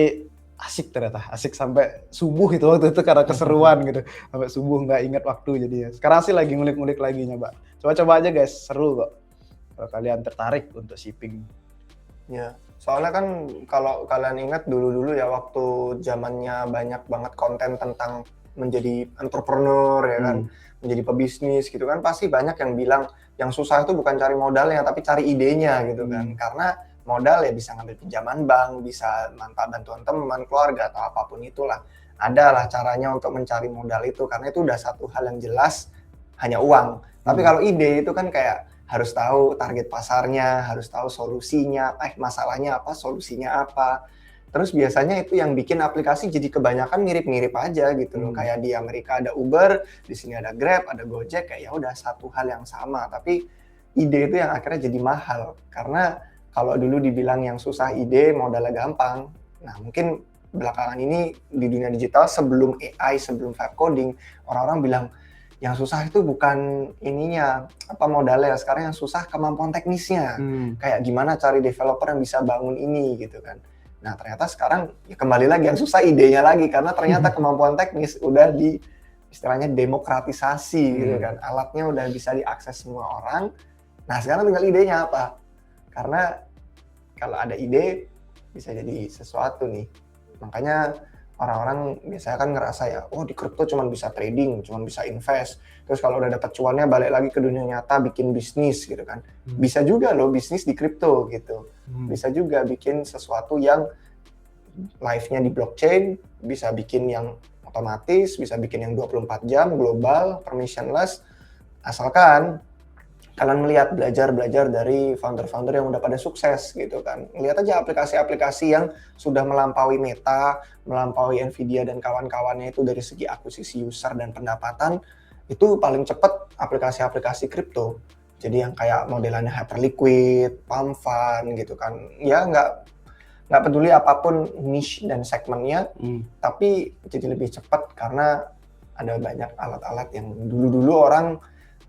asik ternyata, asik sampai subuh itu waktu itu karena keseruan gitu. Sampai subuh nggak inget waktu jadinya. Sekarang sih lagi ngulik-ngulik lagi nyoba. Coba-coba aja guys, seru kok. Kalau kalian tertarik untuk shipping. Ya, soalnya kan kalau kalian ingat dulu-dulu ya waktu zamannya banyak banget konten tentang menjadi entrepreneur ya kan, menjadi pebisnis gitu kan, pasti banyak yang bilang yang susah itu bukan cari modalnya tapi cari idenya gitu kan. Karena modal ya bisa ngambil pinjaman bank, bisa minta bantuan teman, keluarga atau apapun itulah. Adalah caranya untuk mencari modal itu karena itu udah satu hal yang jelas hanya uang. Tapi kalau ide itu kan kayak harus tahu target pasarnya, harus tahu solusinya, masalahnya apa, solusinya apa. Terus biasanya itu yang bikin aplikasi jadi kebanyakan mirip-mirip aja gitu loh. Kayak di Amerika ada Uber, di sini ada Grab, ada Gojek, kayak ya udah satu hal yang sama. Tapi ide itu yang akhirnya jadi mahal. Karena kalau dulu dibilang yang susah ide, modalnya gampang. Nah mungkin belakangan ini di dunia digital sebelum AI, sebelum vibe coding, orang-orang bilang yang susah itu bukan ininya, apa modalnya, sekarang yang susah kemampuan teknisnya. Kayak gimana cari developer yang bisa bangun ini gitu kan. Nah ternyata sekarang ya kembali lagi yang susah idenya lagi, karena ternyata kemampuan teknis udah di istilahnya demokratisasi gitu kan. Alatnya udah bisa diakses semua orang. Nah sekarang tinggal idenya apa. Karena kalau ada ide bisa jadi sesuatu nih. Makanya orang-orang biasanya kan ngerasa ya, oh di kripto cuma bisa trading, cuma bisa invest. Terus kalau udah dapat cuannya balik lagi ke dunia nyata bikin bisnis gitu kan. Bisa juga loh bisnis di kripto gitu. Bisa juga bikin sesuatu yang live-nya di blockchain, bisa bikin yang otomatis, bisa bikin yang 24 jam, global, permissionless. Asalkan kalian melihat, belajar dari founder-founder yang udah pada sukses gitu kan. Lihat aja aplikasi-aplikasi yang sudah melampaui Meta, melampaui Nvidia dan kawan-kawannya itu dari segi akuisisi user dan pendapatan, itu paling cepat aplikasi-aplikasi kripto. Jadi yang kayak modelannya Hyperliquid, Pumfund gitu kan. Ya nggak peduli apapun niche dan segmennya, tapi jadi lebih cepat karena ada banyak alat-alat yang dulu-dulu orang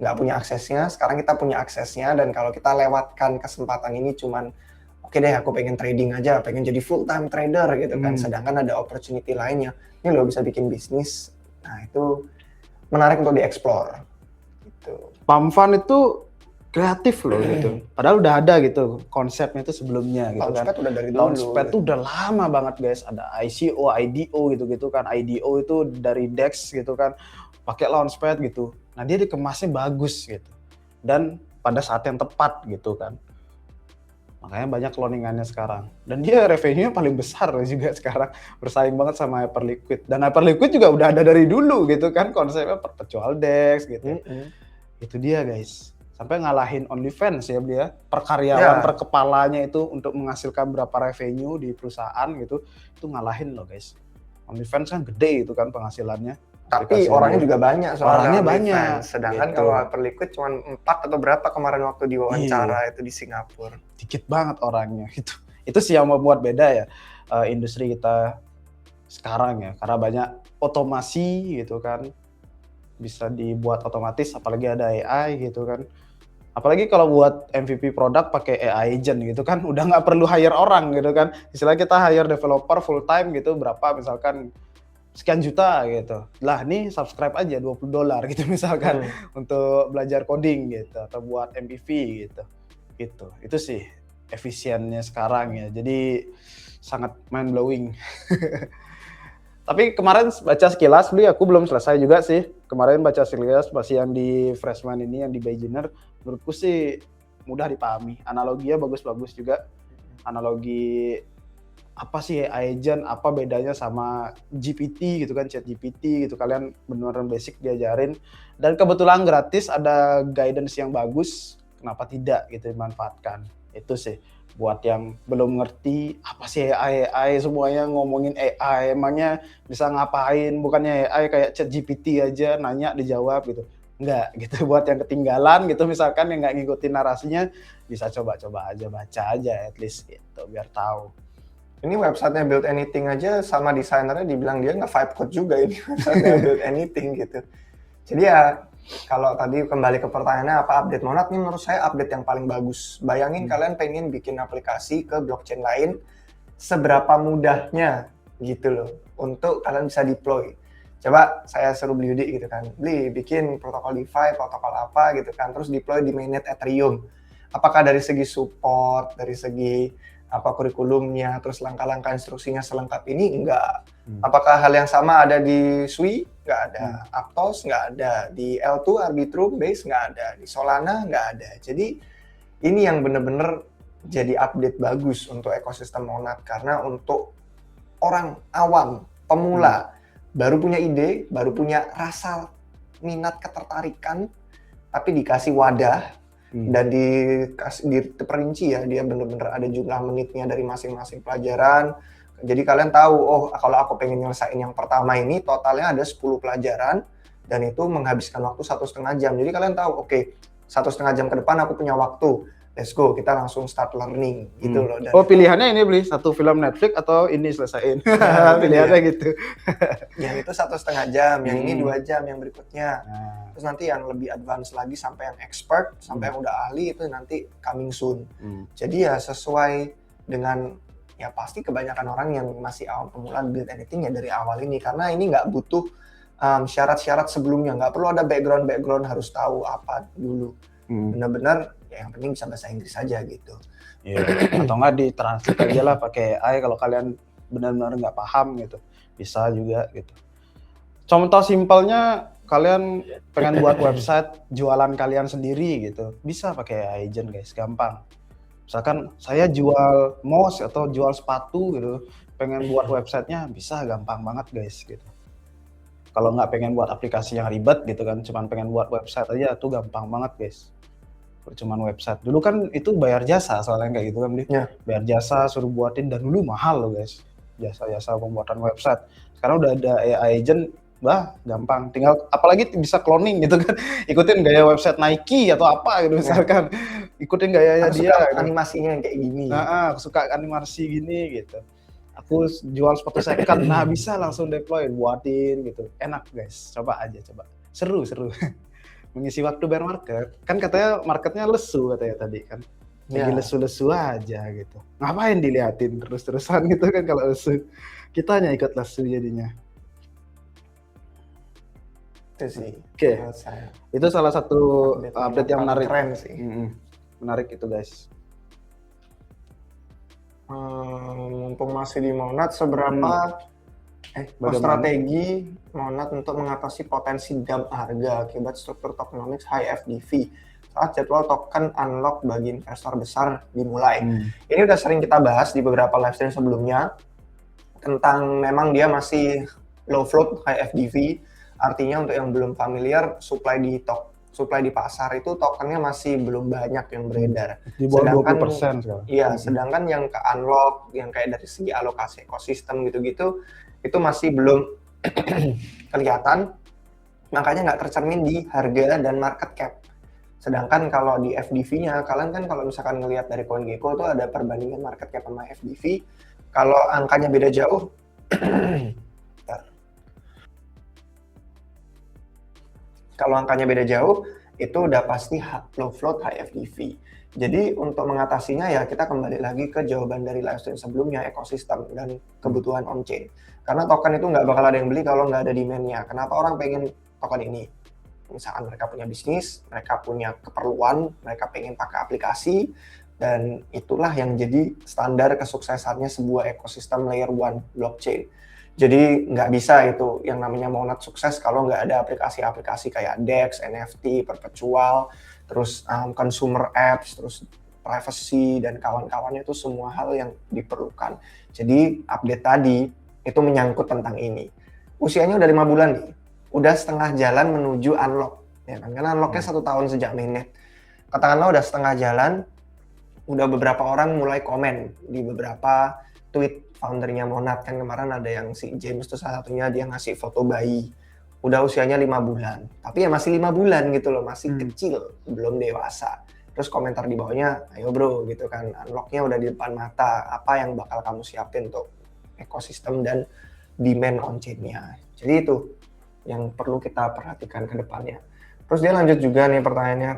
nggak punya aksesnya, sekarang kita punya aksesnya, dan kalau kita lewatkan kesempatan ini cuman oke deh aku pengen trading aja, pengen jadi full time trader gitu kan, sedangkan ada opportunity lainnya, ini lo bisa bikin bisnis, nah itu menarik untuk dieksplor gitu. Pumfund itu kreatif loh gitu, padahal udah ada gitu konsepnya itu sebelumnya gitu kan. Launchpad udah dari dulu. Launchpad tuh udah lama banget guys, ada ICO, IDO gitu kan. IDO itu dari DEX gitu kan, pakai Launchpad gitu. Nah dia dikemasnya bagus gitu dan pada saat yang tepat gitu kan, makanya banyak cloningannya sekarang dan dia revenue-nya paling besar juga sekarang, bersaing banget sama Hyperliquid, dan Hyperliquid juga udah ada dari dulu gitu kan, konsepnya perpetual DEX gitu. Itu dia guys, sampai ngalahin OnlyFans ya dia, per karyawan per kepalanya itu untuk menghasilkan berapa revenue di perusahaan gitu, itu ngalahin loh guys. OnlyFans kan gede itu kan penghasilannya. Tapi orangnya juga banyak soalnya. Orangnya banyak. Sedangkan gitu. kalau Hyperliquid cuma 4 atau berapa kemarin waktu diwawancara itu di Singapura. Dikit banget orangnya gitu. Itu sih yang membuat beda ya industri kita sekarang ya. Karena banyak otomasi gitu kan. Bisa dibuat otomatis, apalagi ada AI gitu kan. Apalagi kalau buat MVP produk pakai AI agent gitu kan, udah nggak perlu hire orang gitu kan. Istilah kita hire developer full time gitu, berapa misalkan sekian juta gitu. Lah nih subscribe aja $20 gitu misalkan untuk belajar coding gitu atau buat MVP gitu. Gitu. Itu sih efisiennya sekarang ya. Jadi sangat mind blowing. Tapi kemarin baca sekilas, aku belum selesai juga sih. Kemarin baca sekilas masih yang di freshman ini, yang di beginner, menurutku sih mudah dipahami. Analoginya bagus-bagus juga. Analogi apa sih AI agent, apa bedanya sama GPT gitu kan, chat GPT gitu, kalian benar-benar basic diajarin, dan kebetulan gratis, ada guidance yang bagus, kenapa tidak gitu dimanfaatkan. Itu sih buat yang belum ngerti apa sih AI, semuanya ngomongin AI, emangnya bisa ngapain, bukannya AI kayak chat GPT aja nanya dijawab gitu, enggak gitu. Buat yang ketinggalan gitu misalkan, yang nggak ngikutin narasinya, bisa coba-coba aja, baca aja at least gitu biar tahu. Ini websitenya Build Anything aja sama desainernya dibilang dia nge-vibe code juga ini websitenya Build Anything gitu. Jadi ya kalau tadi kembali ke pertanyaannya apa update Monad, ini menurut saya update yang paling bagus. Bayangin kalian pengen bikin aplikasi ke blockchain lain, seberapa mudahnya gitu loh untuk kalian bisa deploy. Coba saya suruh beli Yudi gitu kan, beli bikin protokol DeFi, protokol apa gitu kan, terus deploy di mainnet Ethereum. Apakah dari segi support, dari segi apa kurikulumnya, terus langkah-langkah instruksinya selengkap ini? Enggak. Apakah hal yang sama ada di Sui? Nggak ada. Aptos nggak ada. Di L2, Arbitrum, Base nggak ada. Di Solana nggak ada. Jadi ini yang benar-benar jadi update bagus untuk ekosistem Monad. Karena untuk orang awam, pemula, baru punya ide, baru punya rasa minat ketertarikan, tapi dikasih wadah, dan diperinci ya, dia benar-benar ada jumlah menitnya dari masing-masing pelajaran. Jadi kalian tahu, oh kalau aku pengen nyelesain yang pertama ini totalnya ada 10 pelajaran dan itu menghabiskan waktu 1,5 jam. Jadi kalian tahu, oke, 1,5 jam ke depan aku punya waktu. Let's go, kita langsung start learning gitu loh. Dan oh pilihannya ini beli satu film Netflix atau ini selesain? Nah, pilihannya gitu. yang itu 1,5 jam, yang ini 2 jam, yang berikutnya. Terus nanti yang lebih advance lagi sampai yang expert, sampai yang udah ahli itu nanti coming soon. Jadi ya sesuai dengan ya pasti kebanyakan orang yang masih awam pemula Build Anything ya dari awal ini, karena ini nggak butuh syarat-syarat sebelumnya, nggak perlu ada background harus tahu apa dulu. Benar-benar ya yang penting bisa bahasa Inggris aja gitu. Ya, atau nggak ditranslate aja lah pakai AI kalau kalian benar-benar nggak paham gitu, bisa juga gitu. Contoh simpelnya kalian pengen buat website jualan kalian sendiri gitu, bisa pakai AI agent guys, gampang. Misalkan saya jual mouse atau jual sepatu gitu, pengen buat websitenya bisa gampang banget guys gitu. Kalau nggak pengen buat aplikasi yang ribet gitu kan, cuman pengen buat website aja tuh gampang banget guys. Cuman website. Dulu kan itu bayar jasa soalnya kayak gitu kan, Ya. bayar jasa suruh buatin dan dulu mahal loh guys, jasa-jasa pembuatan website. Sekarang udah ada AI agent, gampang. Tinggal apalagi bisa cloning gitu kan, ikutin gaya website Nike atau apa gitu misalkan, ikutin gayanya Aku dia. suka animasinya yang kayak gini. Aku suka animasi gini gitu. Aku jual sepatu second, nah bisa langsung deploy, buatin gitu. Enak guys, coba aja coba. Seru. Mengisi waktu bear market. Kan katanya marketnya lesu katanya tadi kan. Lagi lesu-lesu aja gitu. Ngapain diliatin terus-terusan gitu kan kalau lesu. Kitanya ikut lesu jadinya. Itu sih. Oke. Itu salah satu update yang menarik. Keren sih. Menarik itu guys. Mumpung masih di Monad, seberapa strategi Monad untuk mengatasi potensi dump harga akibat struktur tokenomics high FDV saat jadwal token unlock bagi investor besar dimulai. Ini udah sering kita bahas di beberapa live stream sebelumnya tentang memang dia masih low float high FDV, artinya untuk yang belum familiar, supply di pasar itu tokennya masih belum banyak yang beredar. Di bawah 20% sekarang. Iya, sedangkan yang ke unlock, yang kayak dari segi alokasi ekosistem gitu-gitu, itu masih belum kelihatan, makanya nggak tercermin di harga dan market cap. Sedangkan kalau di FDV-nya, kalian kan kalau misalkan ngelihat dari CoinGecko itu ada perbandingan market cap sama FDV, kalau angkanya beda jauh, kalau angkanya beda jauh, itu udah pasti low float high FDV. Jadi untuk mengatasinya ya kita kembali lagi ke jawaban dari live stream sebelumnya, ekosistem dan kebutuhan on-chain. Karena token itu nggak bakal ada yang beli kalau nggak ada demand-nya. Kenapa orang pengen token ini? Misalkan mereka punya bisnis, mereka punya keperluan, mereka pengen pakai aplikasi, dan itulah yang jadi standar kesuksesannya sebuah ekosistem layer 1 blockchain. Jadi nggak bisa itu yang namanya Monad sukses kalau nggak ada aplikasi-aplikasi kayak DEX, NFT, perpetual, terus consumer apps, terus privacy, dan kawan-kawannya itu semua hal yang diperlukan. Jadi update tadi itu menyangkut tentang ini. Usianya udah 5 bulan nih, udah setengah jalan menuju unlock. Ya kan? Karena unlocknya 1 tahun sejak mainnet. Katakanlah udah setengah jalan, udah beberapa orang mulai komen di beberapa tweet foundernya Monad. Kan kemarin ada yang si James tuh salah satunya, dia ngasih foto bayi. Udah usianya 5 bulan. Tapi ya masih 5 bulan gitu loh, masih kecil, belum dewasa. Terus komentar di bawahnya, ayo bro gitu kan, unlock-nya udah di depan mata, apa yang bakal kamu siapin untuk ekosistem dan demand on-chain-nya. Jadi itu yang perlu kita perhatikan ke depannya. Terus dia lanjut juga nih pertanyaannya,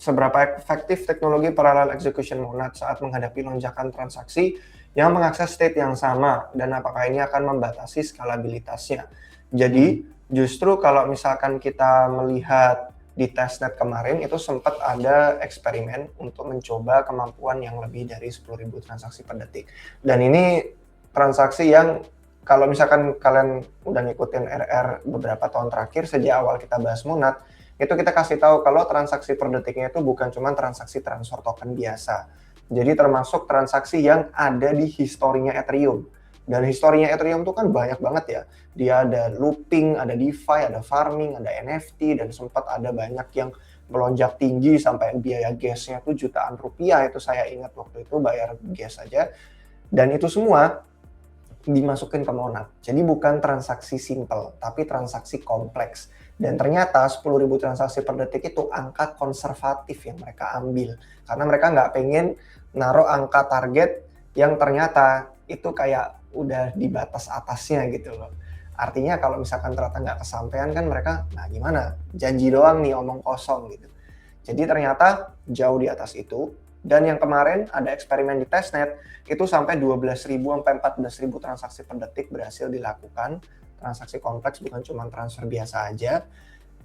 seberapa efektif teknologi parallel execution monad saat menghadapi lonjakan transaksi yang mengakses state yang sama, dan apakah ini akan membatasi skalabilitasnya. Jadi justru kalau misalkan kita melihat di testnet kemarin itu sempat ada eksperimen untuk mencoba kemampuan yang lebih dari 10.000 transaksi per detik. Dan ini transaksi yang kalau misalkan kalian udah ngikutin RR beberapa tahun terakhir sejak awal kita bahas monad, itu kita kasih tahu kalau transaksi per detiknya itu bukan cuma transaksi transfer token biasa. Jadi termasuk transaksi yang ada di historinya Ethereum. Dan historinya Ethereum itu kan banyak banget ya. Dia ada looping, ada DeFi, ada farming, ada NFT, dan sempat ada banyak yang melonjak tinggi sampai biaya gas-nya itu jutaan rupiah. Itu saya ingat waktu itu bayar gas aja. Dan itu semua dimasukin ke monad. Jadi bukan transaksi simple, tapi transaksi kompleks. Dan ternyata 10.000 transaksi per detik itu angka konservatif yang mereka ambil. Karena mereka nggak pengen naruh angka target yang ternyata itu kayak udah di batas atasnya gitu loh. Artinya kalau misalkan ternyata nggak kesampaian kan mereka, nah gimana? Janji doang nih, omong kosong gitu. Jadi ternyata jauh di atas itu. Dan yang kemarin ada eksperimen di testnet, itu sampai 12.000 sampai 14.000 transaksi per detik berhasil dilakukan. Transaksi kompleks, bukan cuma transfer biasa aja.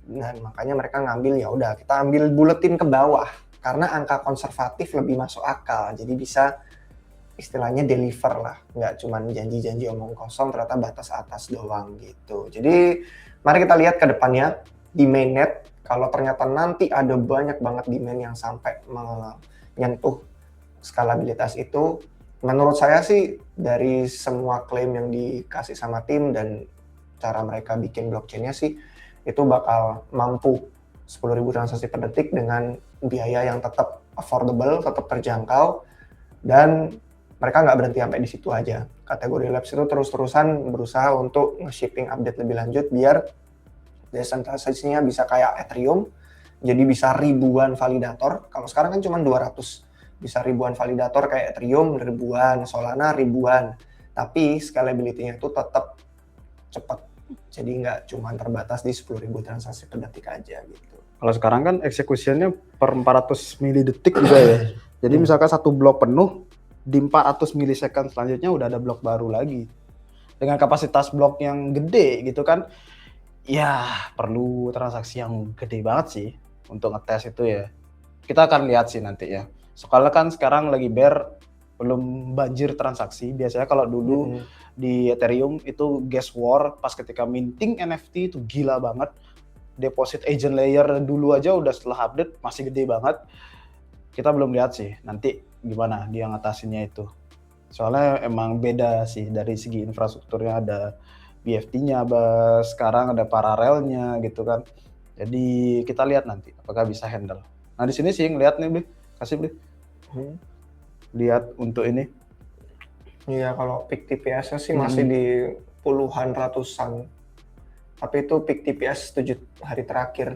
Dan makanya mereka ngambil, ya udah kita ambil buletin ke bawah karena angka konservatif lebih masuk akal. Jadi bisa istilahnya deliver lah, nggak cuma janji-janji omong kosong ternyata batas atas doang gitu. Jadi mari kita lihat ke depannya di mainnet, kalau ternyata nanti ada banyak banget demand yang sampai menyentuh skalabilitas itu, menurut saya sih dari semua klaim yang dikasih sama tim dan cara mereka bikin blockchain-nya sih, itu bakal mampu 10.000 transaksi per detik dengan biaya yang tetap affordable, tetap terjangkau, dan mereka nggak berhenti sampai di situ aja. Kategori Labs itu terus-terusan berusaha untuk nge-shipping update lebih lanjut biar desentralisasinya bisa kayak Ethereum, jadi bisa ribuan validator. Kalau sekarang kan cuma 200, bisa ribuan validator kayak Ethereum, ribuan, Solana ribuan. Tapi scalability-nya itu tetap cepat. Jadi nggak cuma terbatas di 10.000 transaksi per detik aja gitu. Kalau sekarang kan execution-nya per 400 milidetik juga ya. Jadi misalkan satu blok penuh, di 400 milisecond selanjutnya udah ada blok baru lagi. Dengan kapasitas blok yang gede gitu kan, ya perlu transaksi yang gede banget sih untuk ngetes itu ya. Kita akan lihat sih nanti ya. Soalnya kan sekarang lagi bear, belum banjir transaksi. Biasanya kalau dulu di Ethereum itu gas war pas ketika minting NFT itu gila banget. Deposit agent layer dulu aja udah setelah update masih gede banget. Kita belum lihat sih nanti gimana dia ngatasinnya itu. Soalnya emang beda sih dari segi infrastrukturnya, ada BFT-nya, sekarang ada paralelnya gitu kan. Jadi kita lihat nanti apakah bisa handle. Nah di sini sih ngeliat nih, Bli. Kasih Bli. Lihat untuk ini. Iya, kalau peak TPS-nya sih masih di puluhan ratusan. Tapi itu peak TPS 7 hari terakhir,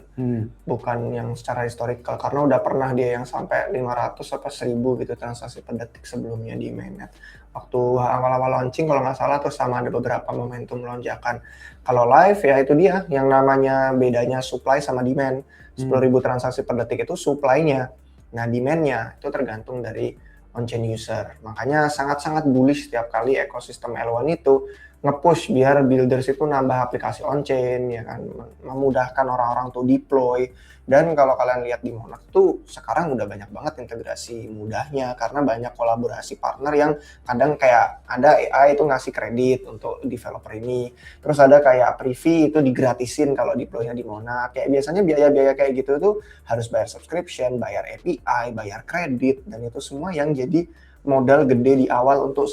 bukan yang secara historical. Karena udah pernah dia yang sampai 500 atau 1.000 gitu transaksi per detik sebelumnya di mainnet. Waktu awal-awal launching kalau nggak salah, terus sama ada beberapa momentum lonjakan. Kalau live ya itu dia, yang namanya bedanya supply sama demand. 10.000 transaksi per detik itu supply-nya. Nah demand-nya itu tergantung dari on-chain user. Makanya sangat-sangat bullish setiap kali ekosistem L1 itu nge-push biar builders itu nambah aplikasi on-chain, ya kan, memudahkan orang-orang tuh deploy. Dan kalau kalian lihat di Monad tuh sekarang udah banyak banget integrasi mudahnya karena banyak kolaborasi partner yang kadang kayak ada AI itu ngasih kredit untuk developer ini, terus ada kayak Privy itu digratisin kalau deploy-nya di Monad. Kayak biasanya biaya-biaya kayak gitu tuh harus bayar subscription, bayar API, bayar kredit, dan itu semua yang jadi modal gede di awal untuk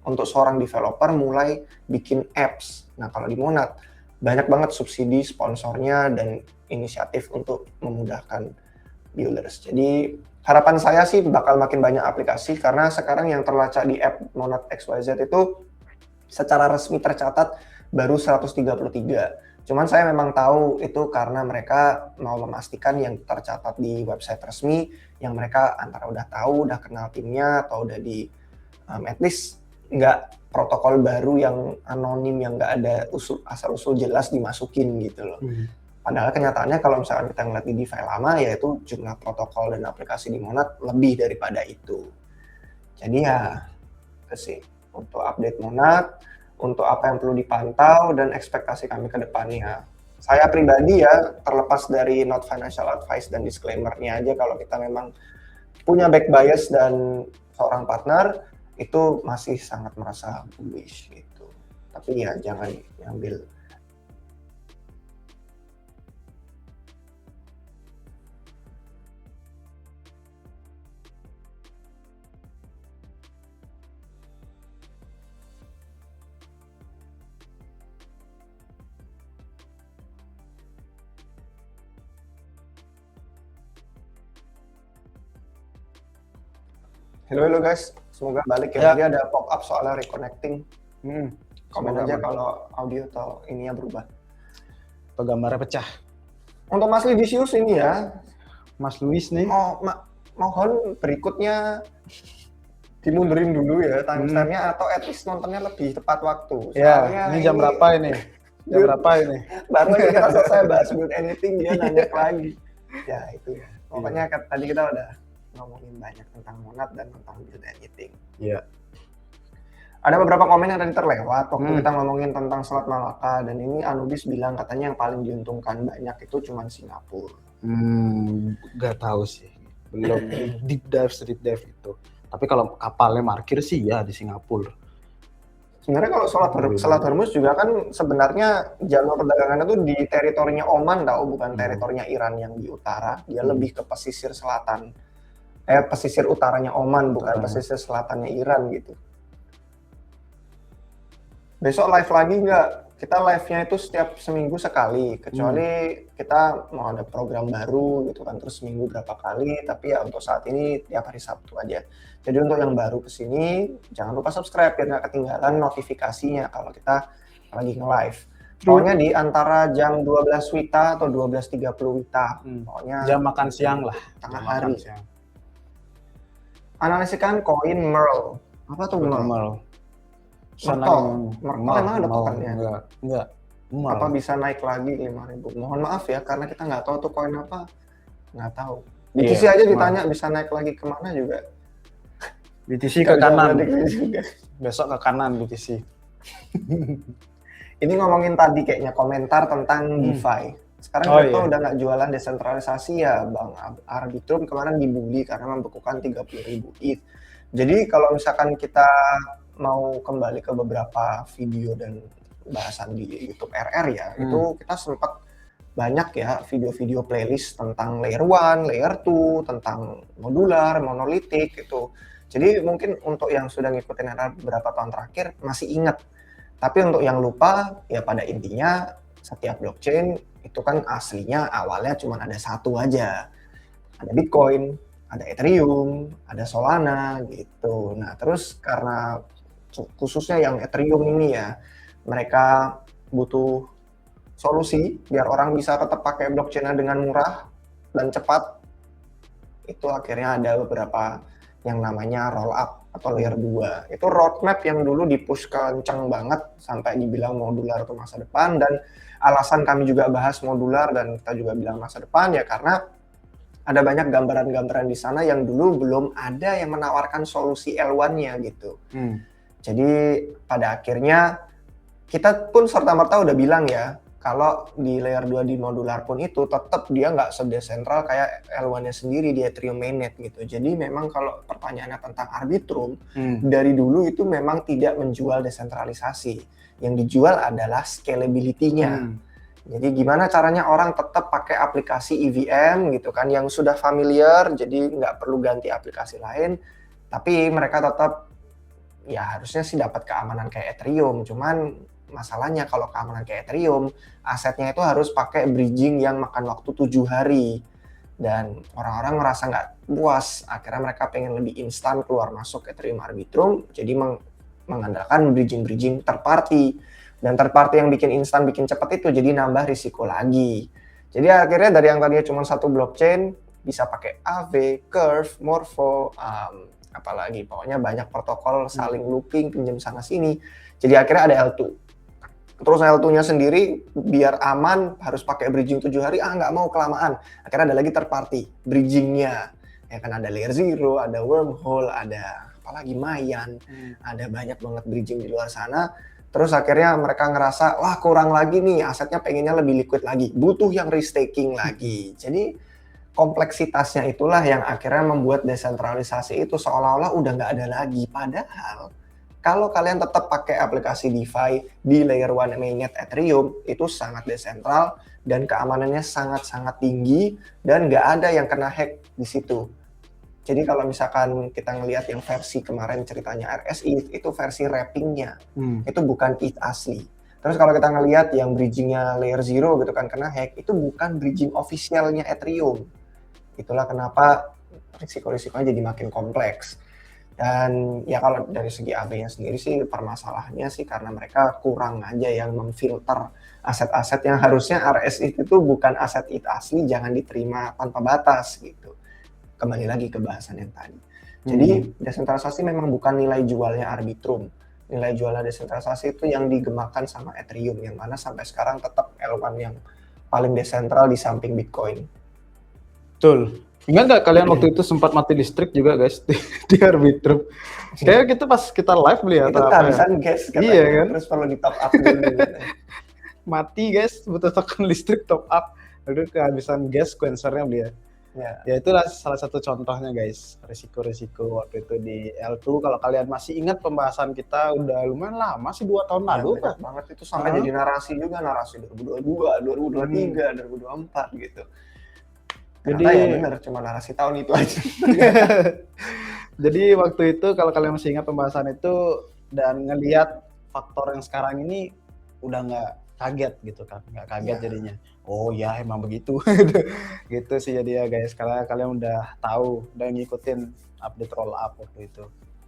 untuk seorang developer mulai bikin apps. Nah kalau di Monad banyak banget subsidi sponsornya dan inisiatif untuk memudahkan builders. Jadi harapan saya sih bakal makin banyak aplikasi karena sekarang yang terlacak di app Monad XYZ itu secara resmi tercatat baru 133. Cuman saya memang tahu itu karena mereka mau memastikan yang tercatat di website resmi, yang mereka antara udah tahu, udah kenal timnya, atau udah di at least nggak protokol baru yang anonim, yang nggak ada asal-usul jelas dimasukin gitu loh. Padahal kenyataannya kalau misalkan kita ngeliat di DeFi lama, ya itu jumlah protokol dan aplikasi di Monad lebih daripada itu. Jadi ya, itu sih untuk update Monad, untuk apa yang perlu dipantau dan ekspektasi kami ke depannya. Saya pribadi ya, terlepas dari not financial advice dan disclaimer-nya aja, kalau kita memang punya back bias dan seorang partner, itu masih sangat merasa bullish gitu. Tapi ya jangan diambil. Halo guys, semoga balik ya. Tadi ada pop up soalnya reconnecting. Komen aja kalau audio atau ininya berubah. Atau gambarnya pecah. Untuk Mas Lidisius ini ya, Mas Luis nih. Mohon berikutnya dimundurin dulu ya timestamp-nya, atau at least nontonnya lebih tepat waktu. Ya, ini jam berapa ini? Jam berapa ini? Baru aja kita selesai bahas build anything, dia nanya lagi. Ya itu ya. Pokoknya tadi kita udah ngomongin banyak tentang Monad dan tentang build anything. Iya. Ada beberapa komen yang tadi terlewat waktu kita ngomongin tentang Slot Malaka, dan ini Anubis bilang katanya yang paling diuntungkan banyak itu cuma Singapura. Gak tahu sih. Belum deep dive itu. Tapi kalau kapalnya parkir sih ya di Singapura. Sebenarnya kalau Selat Hormuz juga kan sebenarnya jalur perdagangannya tuh di teritorinya Oman, bukan teritorinya Iran yang di utara. Dia lebih ke pesisir selatan. Pesisir utaranya Oman, bukan pesisir selatannya Iran gitu. Besok live lagi nggak? Kita live-nya itu setiap seminggu sekali, kecuali kita mau ada program baru gitu kan, terus seminggu berapa kali, tapi ya untuk saat ini tiap hari Sabtu aja. Jadi untuk yang baru kesini, jangan lupa subscribe biar nggak ketinggalan notifikasinya kalau kita lagi nge-live. Pokoknya di antara jam 12 WITA atau 12.30 WITA. Pokoknya jam makan siang lah. Tengah hari. Analisikan koin Merl. Apa tuh Merl? Merl emang ada tokennya? Enggak. Apa bisa naik lagi 5.000? Mohon maaf ya, karena kita nggak tahu tuh koin apa. Nggak tahu. BTC aja ditanya bisa naik lagi kemana juga. BTC ke kanan. Besok ke kanan BTC. Ini ngomongin tadi kayaknya komentar tentang DeFi. Sekarang kita udah nggak jualan desentralisasi ya, Bang. Arbitrum kemarin dibully karena membekukan 30.000 ETH. Jadi kalau misalkan kita mau kembali ke beberapa video dan bahasan di YouTube RR ya, itu kita sempat banyak ya video-video playlist tentang layer 1, layer 2, tentang modular, monolitik gitu. Jadi mungkin untuk yang sudah ngikutin RR beberapa tahun terakhir masih ingat. Tapi untuk yang lupa, ya pada intinya setiap blockchain itu kan aslinya awalnya cuma ada satu aja. Ada Bitcoin, ada Ethereum, ada Solana gitu. Nah terus karena khususnya yang Ethereum ini ya, mereka butuh solusi biar orang bisa tetap pakai blockchain-nya dengan murah dan cepat. Itu akhirnya ada beberapa yang namanya roll up atau layer 2. Itu roadmap yang dulu dipush kencang banget sampai dibilang modular itu masa depan, dan alasan kami juga bahas modular dan kita juga bilang masa depan ya karena ada banyak gambaran-gambaran di sana yang dulu belum ada yang menawarkan solusi L1-nya gitu. Jadi pada akhirnya kita pun serta-merta udah bilang ya, kalau di layer 2 di modular pun itu tetap dia nggak sedesentral kayak L1-nya sendiri di Ethereum mainnet gitu. Jadi memang kalau pertanyaannya tentang Arbitrum, dari dulu itu memang tidak menjual desentralisasi. Yang dijual adalah scalability-nya. Jadi gimana caranya orang tetap pakai aplikasi EVM gitu kan, yang sudah familiar, jadi nggak perlu ganti aplikasi lain, tapi mereka tetap ya harusnya sih dapat keamanan kayak Ethereum. Cuman masalahnya kalau keamanan kayak Ethereum, asetnya itu harus pakai bridging yang makan waktu 7 hari. Dan orang-orang merasa nggak puas, akhirnya mereka pengen lebih instan keluar masuk Ethereum Arbitrum, jadi mengandalkan bridging third party. Dan third party yang bikin instan, bikin cepat itu jadi nambah risiko lagi. Jadi akhirnya dari yang tadinya cuma satu blockchain bisa pakai Aave, Curve, Morpho, apalagi pokoknya banyak protokol saling looping, pinjam sana sini. Jadi akhirnya ada L2. Terus L2-nya sendiri biar aman harus pakai bridging 7 hari, nggak mau kelamaan. Akhirnya ada lagi third party, bridging-nya. Ya kan ada Layer Zero, ada Wormhole, ada apalagi Mayan, ada banyak banget bridging di luar sana. Terus akhirnya mereka ngerasa, wah kurang lagi nih, asetnya pengennya lebih liquid lagi, butuh yang restaking lagi. Jadi kompleksitasnya itulah yang akhirnya membuat desentralisasi itu seolah-olah udah nggak ada lagi. Padahal kalau kalian tetap pakai aplikasi DeFi di layer 1 mainnet Ethereum, itu sangat desentral dan keamanannya sangat-sangat tinggi dan nggak ada yang kena hack di situ. Jadi kalau misalkan kita ngelihat yang versi kemarin ceritanya RSI, itu versi wrappingnya, itu bukan ETH asli. Terus kalau kita ngelihat yang bridgingnya layer 0 gitu kan kena hack, itu bukan bridging officialnya Ethereum. Itulah kenapa risiko-risikonya jadi makin kompleks. Dan ya kalau dari segi AB-nya sendiri sih permasalahannya sih karena mereka kurang aja yang memfilter aset-aset yang harusnya RSI itu bukan aset ETH asli, jangan diterima tanpa batas gitu. Kembali lagi ke bahasan yang tadi. Jadi desentralisasi memang bukan nilai jualnya Arbitrum. Nilai jualnya desentralisasi itu yang digemakan sama Ethereum, yang mana sampai sekarang tetap L1 yang paling desentral di samping Bitcoin. Betul. Ingat nggak kalian waktu itu sempat mati listrik juga guys di Arbitrum? Kayak kita pas kita live lihat itu kehabisan gas katanya, iya kan? Terus perlu di top up dulu. Mati guys, butuh token listrik top up. Lalu kehabisan gas quenchernya dia. Ya itulah salah satu contohnya guys, risiko-risiko waktu itu di L2. Kalau kalian masih ingat pembahasan kita udah lumayan lama sih, 2 tahun lalu kan. Banget itu sampai jadi narasi juga, narasi 2022, 2023, 2024 gitu. Jadi ya benar cuma narasi tahun itu aja. Jadi waktu itu kalau kalian masih ingat pembahasan itu dan ngelihat faktor yang sekarang ini udah nggak kaget gitu kan, nggak kaget jadinya. Oh ya emang begitu, gitu sih jadi ya guys. Karena kalian udah tahu, udah ngikutin update roll up waktu itu.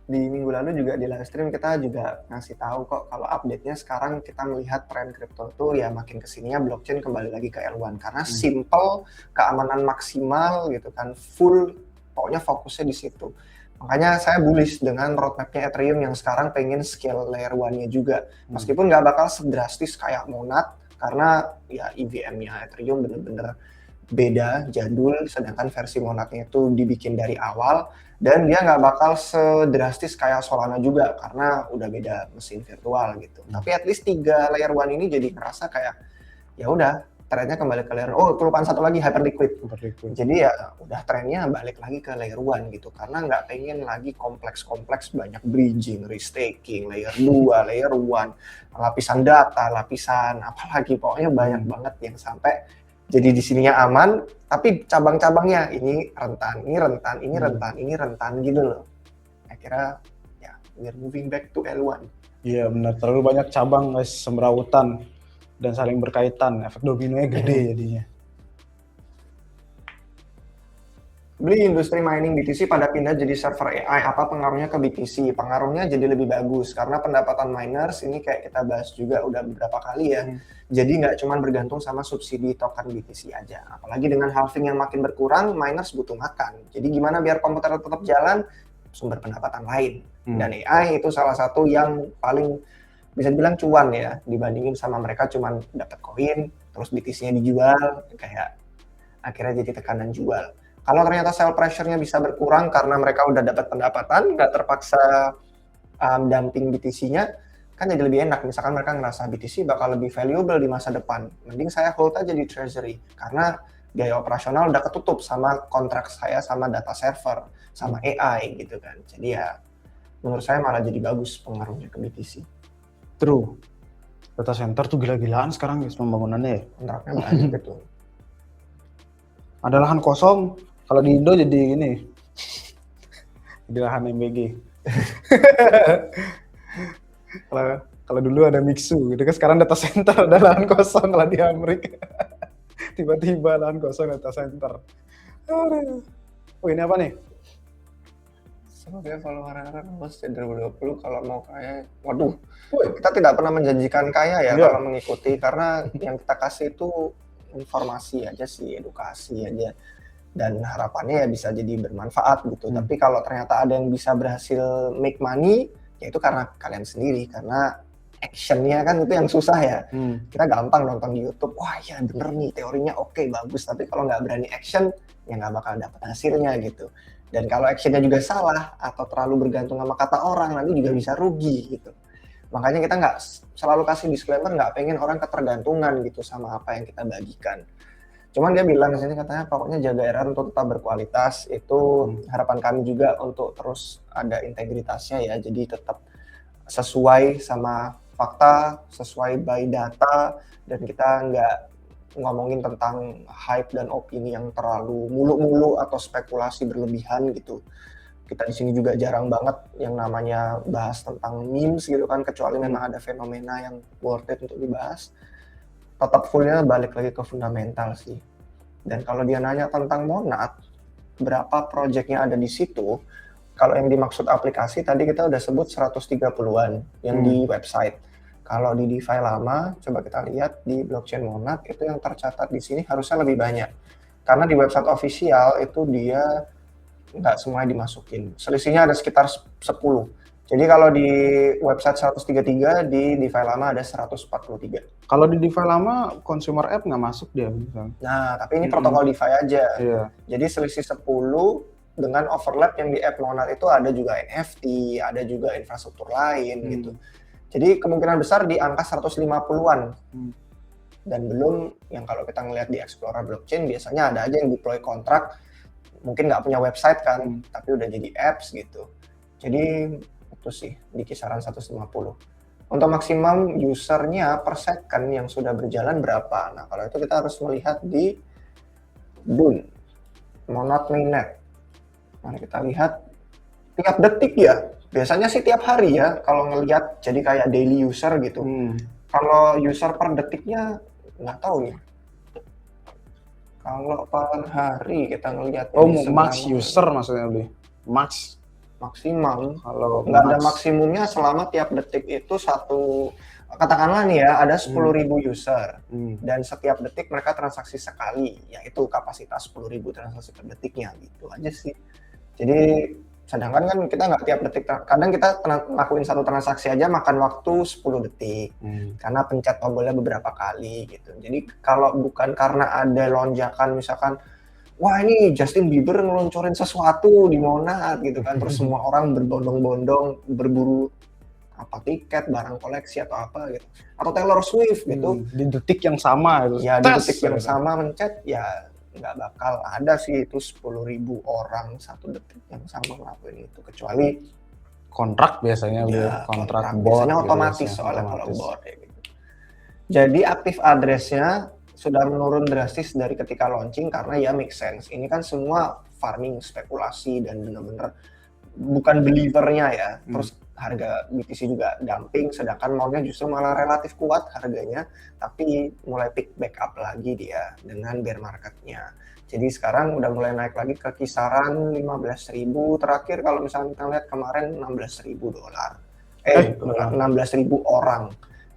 Di minggu lalu juga di live stream kita juga ngasih tahu kok kalau update-nya sekarang kita melihat tren kripto tuh ya makin kesininya blockchain kembali lagi ke L1 karena simple, keamanan maksimal gitu kan, full, pokoknya fokusnya di situ. Makanya saya bullish dengan roadmap-nya Ethereum yang sekarang pengen scale layer 1-nya juga. Meskipun nggak bakal sedrastis kayak Monad karena ya EVM-nya Ethereum bener-bener beda, jadul, sedangkan versi Monadnya itu dibikin dari awal. Dan dia nggak bakal sedrastis kayak Solana juga karena udah beda mesin virtual gitu. Tapi at least 3 layer 1 ini jadi ngerasa kayak ya udah trennya kembali ke layer. Oh, kelupaan satu lagi Hyperliquid. Jadi ya udah trennya balik lagi ke layer 1 gitu karena nggak pengen lagi kompleks-kompleks banyak bridging, restaking, layer 2, layer 1, lapisan data, lapisan apalagi pokoknya banyak banget yang sampai jadi di sininya aman, tapi cabang-cabangnya ini rentan, ini rentan, ini rentan, ini rentan gitu loh. Akhirnya ya we're moving back to L1. Iya benar, terlalu banyak cabang guys, semrautan dan saling berkaitan, efek dominonya gede jadinya. Beli industri mining BTC pada pindah jadi server AI, apa pengaruhnya ke BTC? Pengaruhnya jadi lebih bagus karena pendapatan miners ini kayak kita bahas juga udah beberapa kali ya. Jadi nggak cuma bergantung sama subsidi token BTC aja. Apalagi dengan halving yang makin berkurang, miners butuh makan. Jadi gimana biar komputer tetap jalan? Sumber pendapatan lain. Dan AI itu salah satu yang paling bisa dibilang cuan ya dibandingin sama mereka cuma dapat koin, terus BTC-nya dijual, kayak akhirnya jadi tekanan jual. Kalau ternyata sell pressure-nya bisa berkurang karena mereka udah dapat pendapatan, nggak terpaksa dumping BTC-nya, kan jadi lebih enak. Misalkan mereka ngerasa BTC bakal lebih valuable di masa depan, mending saya hold aja di treasury karena biaya operasional udah ketutup sama kontrak saya sama data server, sama AI gitu kan. Jadi ya menurut saya malah jadi bagus pengaruhnya ke BTC. True. Data center tuh gila-gilaan sekarang guys pembangunannya ya. Kontraknya banyak gitu. Ada lahan kosong, kalau di Indo jadi ini, jadi lahan MBG. Kalau dulu ada Mixu, gitu kan sekarang data center ada lahan kosong kalau di Amerika. Tiba-tiba lahan kosong data center. Oh ini apa nih? Semoga follower Mas di 2020 kalau mau kaya, waduh, kita tidak pernah menjanjikan kaya ya Iya. kalau mengikuti, karena yang kita kasih itu informasi aja sih, edukasi aja, dan harapannya ya bisa jadi bermanfaat gitu. Tapi kalau ternyata ada yang bisa berhasil make money, ya itu karena kalian sendiri, karena actionnya kan itu yang susah ya. Kita gampang nonton di YouTube, wah ya bener nih teorinya oke, bagus, tapi kalau nggak berani action ya nggak bakal dapat hasilnya gitu. Dan kalau actionnya juga salah atau terlalu bergantung sama kata orang, nanti juga bisa rugi gitu. Makanya kita nggak selalu kasih disclaimer, nggak pengen orang ketergantungan gitu sama apa yang kita bagikan. Cuman dia bilang di sini katanya pokoknya jaga RR untuk tetap berkualitas, itu harapan kami juga untuk terus ada integritasnya ya, jadi tetap sesuai sama fakta, sesuai by data, dan kita nggak ngomongin tentang hype dan opini yang terlalu mulu-mulu atau spekulasi berlebihan gitu. Kita di sini juga jarang banget yang namanya bahas tentang memes gitu kan, kecuali memang ada fenomena yang worth it untuk dibahas. Tetap fullnya balik lagi ke fundamental sih. Dan kalau dia nanya tentang Monad, berapa projectnya ada di situ, kalau yang dimaksud aplikasi tadi kita udah sebut 130-an yang di website. Kalau di DeFi lama, coba kita lihat di blockchain Monad, itu yang tercatat di sini harusnya lebih banyak. Karena di website official itu dia nggak semuanya dimasukin. Selisihnya ada sekitar 10. Jadi kalau di website 133, di DeFi lama ada 143. Kalau di DeFi lama, consumer app nggak masuk dia misalnya. Nah, tapi ini protokol DeFi aja. Iya. Jadi selisih 10 dengan overlap yang di app Monad itu ada juga NFT, ada juga infrastruktur lain gitu. Jadi kemungkinan besar di angka 150-an. Dan belum yang kalau kita ngelihat di Explorer blockchain biasanya ada aja yang deploy kontrak, mungkin nggak punya website kan, tapi udah jadi apps gitu. Jadi itu sih di kisaran 150. Untuk maksimum usernya per second yang sudah berjalan berapa? Nah kalau itu kita harus melihat di DUN, Monad Mainnet. Mari kita lihat tiap detik ya. Biasanya sih tiap hari ya kalau ngelihat, jadi kayak daily user gitu. Kalau user per detiknya nggak tahu nih. Kalau per hari kita ngelihat Max user maksudnya beli. Max maksimal. Kalau Nggak ada maksimumnya selama tiap detik itu satu, katakanlah nih ya ada 10.000 user dan setiap detik mereka transaksi sekali, yaitu kapasitas 10.000 transaksi per detiknya gitu aja sih. Jadi sedangkan kan kita nggak tiap detik, kadang kita lakuin satu transaksi aja makan waktu 10 detik karena pencet tombolnya beberapa kali gitu. Jadi kalau bukan karena ada lonjakan misalkan, wah ini Justin Bieber ngeloncorin sesuatu di Monad gitu kan, terus semua orang berbondong-bondong berburu apa tiket, barang koleksi atau apa gitu, atau Taylor Swift gitu, di detik yang sama gitu. ya di detik yang sama mencet, ya nggak bakal ada sih itu 10.000 orang satu detik yang sama ngelakuin itu, kecuali kontrak biasanya kontrak bot biasanya otomatis gitu, soalnya kalau bot ya gitu. Jadi aktif address-nya sudah menurun drastis dari ketika launching karena ya make sense. Ini kan semua farming, spekulasi, dan benar-benar bukan believer-nya ya. Terus harga BTC juga dumping, sedangkan maunya justru malah relatif kuat harganya, tapi mulai pick back up lagi dia dengan bear market-nya. Jadi sekarang udah mulai naik lagi ke kisaran 15.000, terakhir kalau misalnya kita lihat kemarin $16.000. 16.000 orang.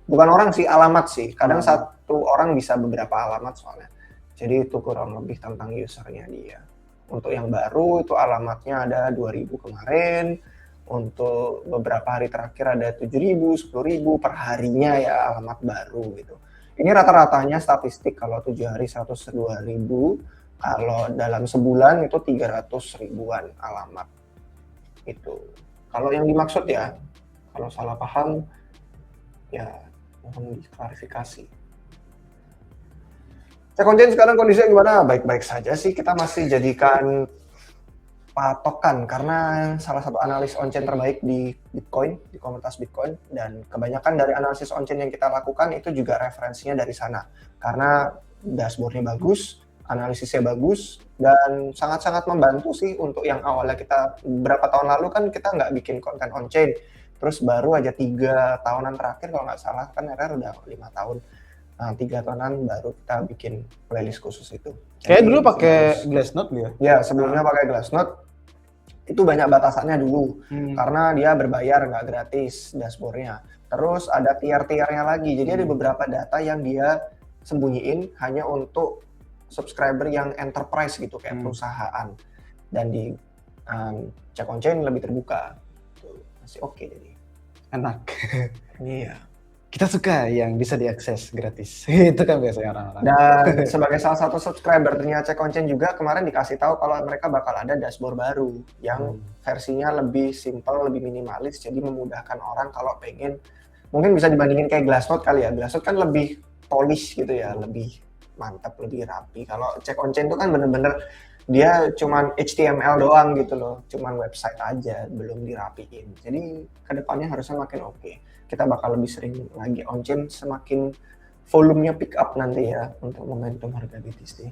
Bukan orang sih, alamat sih. Kadang satu orang bisa beberapa alamat soalnya. Jadi itu kurang lebih tentang usernya dia. Untuk yang baru itu alamatnya ada 2.000 kemarin. Untuk beberapa hari terakhir ada 7.000, 10.000 per harinya ya alamat baru gitu. Ini rata-ratanya statistik, kalau 7 hari 102.000, kalau dalam sebulan itu 300.000-an alamat. Itu. Kalau yang dimaksud ya, kalau salah paham ya mohon diklarifikasi. Cek Onchain sekarang kondisinya gimana? Baik-baik saja sih, kita masih jadikan patokan karena salah satu analis on-chain terbaik di Bitcoin, di komunitas Bitcoin, dan kebanyakan dari analisis on-chain yang kita lakukan itu juga referensinya dari sana karena dashboardnya bagus, analisisnya bagus, dan sangat-sangat membantu sih untuk yang awalnya kita berapa tahun lalu kan kita nggak bikin konten on-chain, terus baru aja 3 tahunan terakhir kalau nggak salah kan RR udah 5 tahun. Nah, 3 tahunan baru kita bikin playlist khusus itu. Kayak dulu pakai Glassnode dia. Ya, sebelumnya pakai Glassnode. Itu banyak batasannya dulu. Hmm. Karena dia berbayar, nggak gratis dashboardnya. Terus ada tier-tiernya lagi. Jadi ada beberapa data yang dia sembunyiin hanya untuk subscriber yang enterprise gitu, kayak perusahaan. Dan di Check on Chain lebih terbuka. Masih oke jadi. Enak. Iya. Kita suka yang bisa diakses gratis. Itu kan biasanya orang-orang. Dan sebagai salah satu subscriber ternyata Check on Chain juga kemarin dikasih tahu kalau mereka bakal ada dashboard baru yang versinya lebih simple, lebih minimalis, jadi memudahkan orang kalau pengen, mungkin bisa dibandingin kayak Glassnode kali ya. Glassnode kan lebih polish gitu ya, lebih mantap, lebih rapi. Kalau Check on Chain itu kan bener-bener dia cuman HTML doang gitu loh, cuman website aja, belum dirapiin. Jadi kedepannya harusnya makin oke. Kita bakal lebih sering lagi on-chain semakin volumenya pick up nanti ya untuk momentum harga BTC.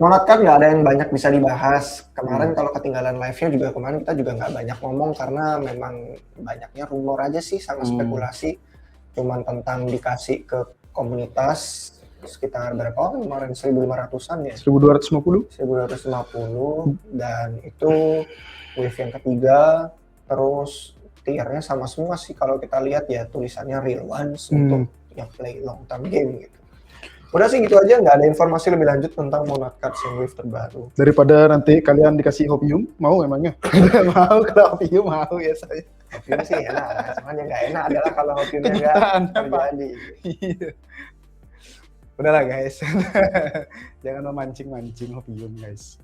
Monad kan nggak ada yang banyak bisa dibahas. Kemarin kalau ketinggalan live-nya juga kemarin kita juga nggak banyak ngomong karena memang banyaknya rumor aja sih sama spekulasi. Cuman tentang dikasih ke komunitas sekitar berapa orang kemarin, 1.500-an ya? 1250. 1.250 dan itu wave yang ketiga, terus tiernya sama semua sih kalau kita lihat ya, tulisannya real ones untuk yang play long term game gitu. Udah sih gitu aja, nggak ada informasi lebih lanjut tentang Monad Cards yang wave terbaru. Daripada nanti kalian dikasih Hopium, mau emangnya? Mau, kalau Hopium mau ya saya. Hopium sih enak, cuman yang nggak enak adalah kalau Hopiumnya nggak terjadi. Iya. Udahlah guys, jangan memancing-mancing Hopium guys.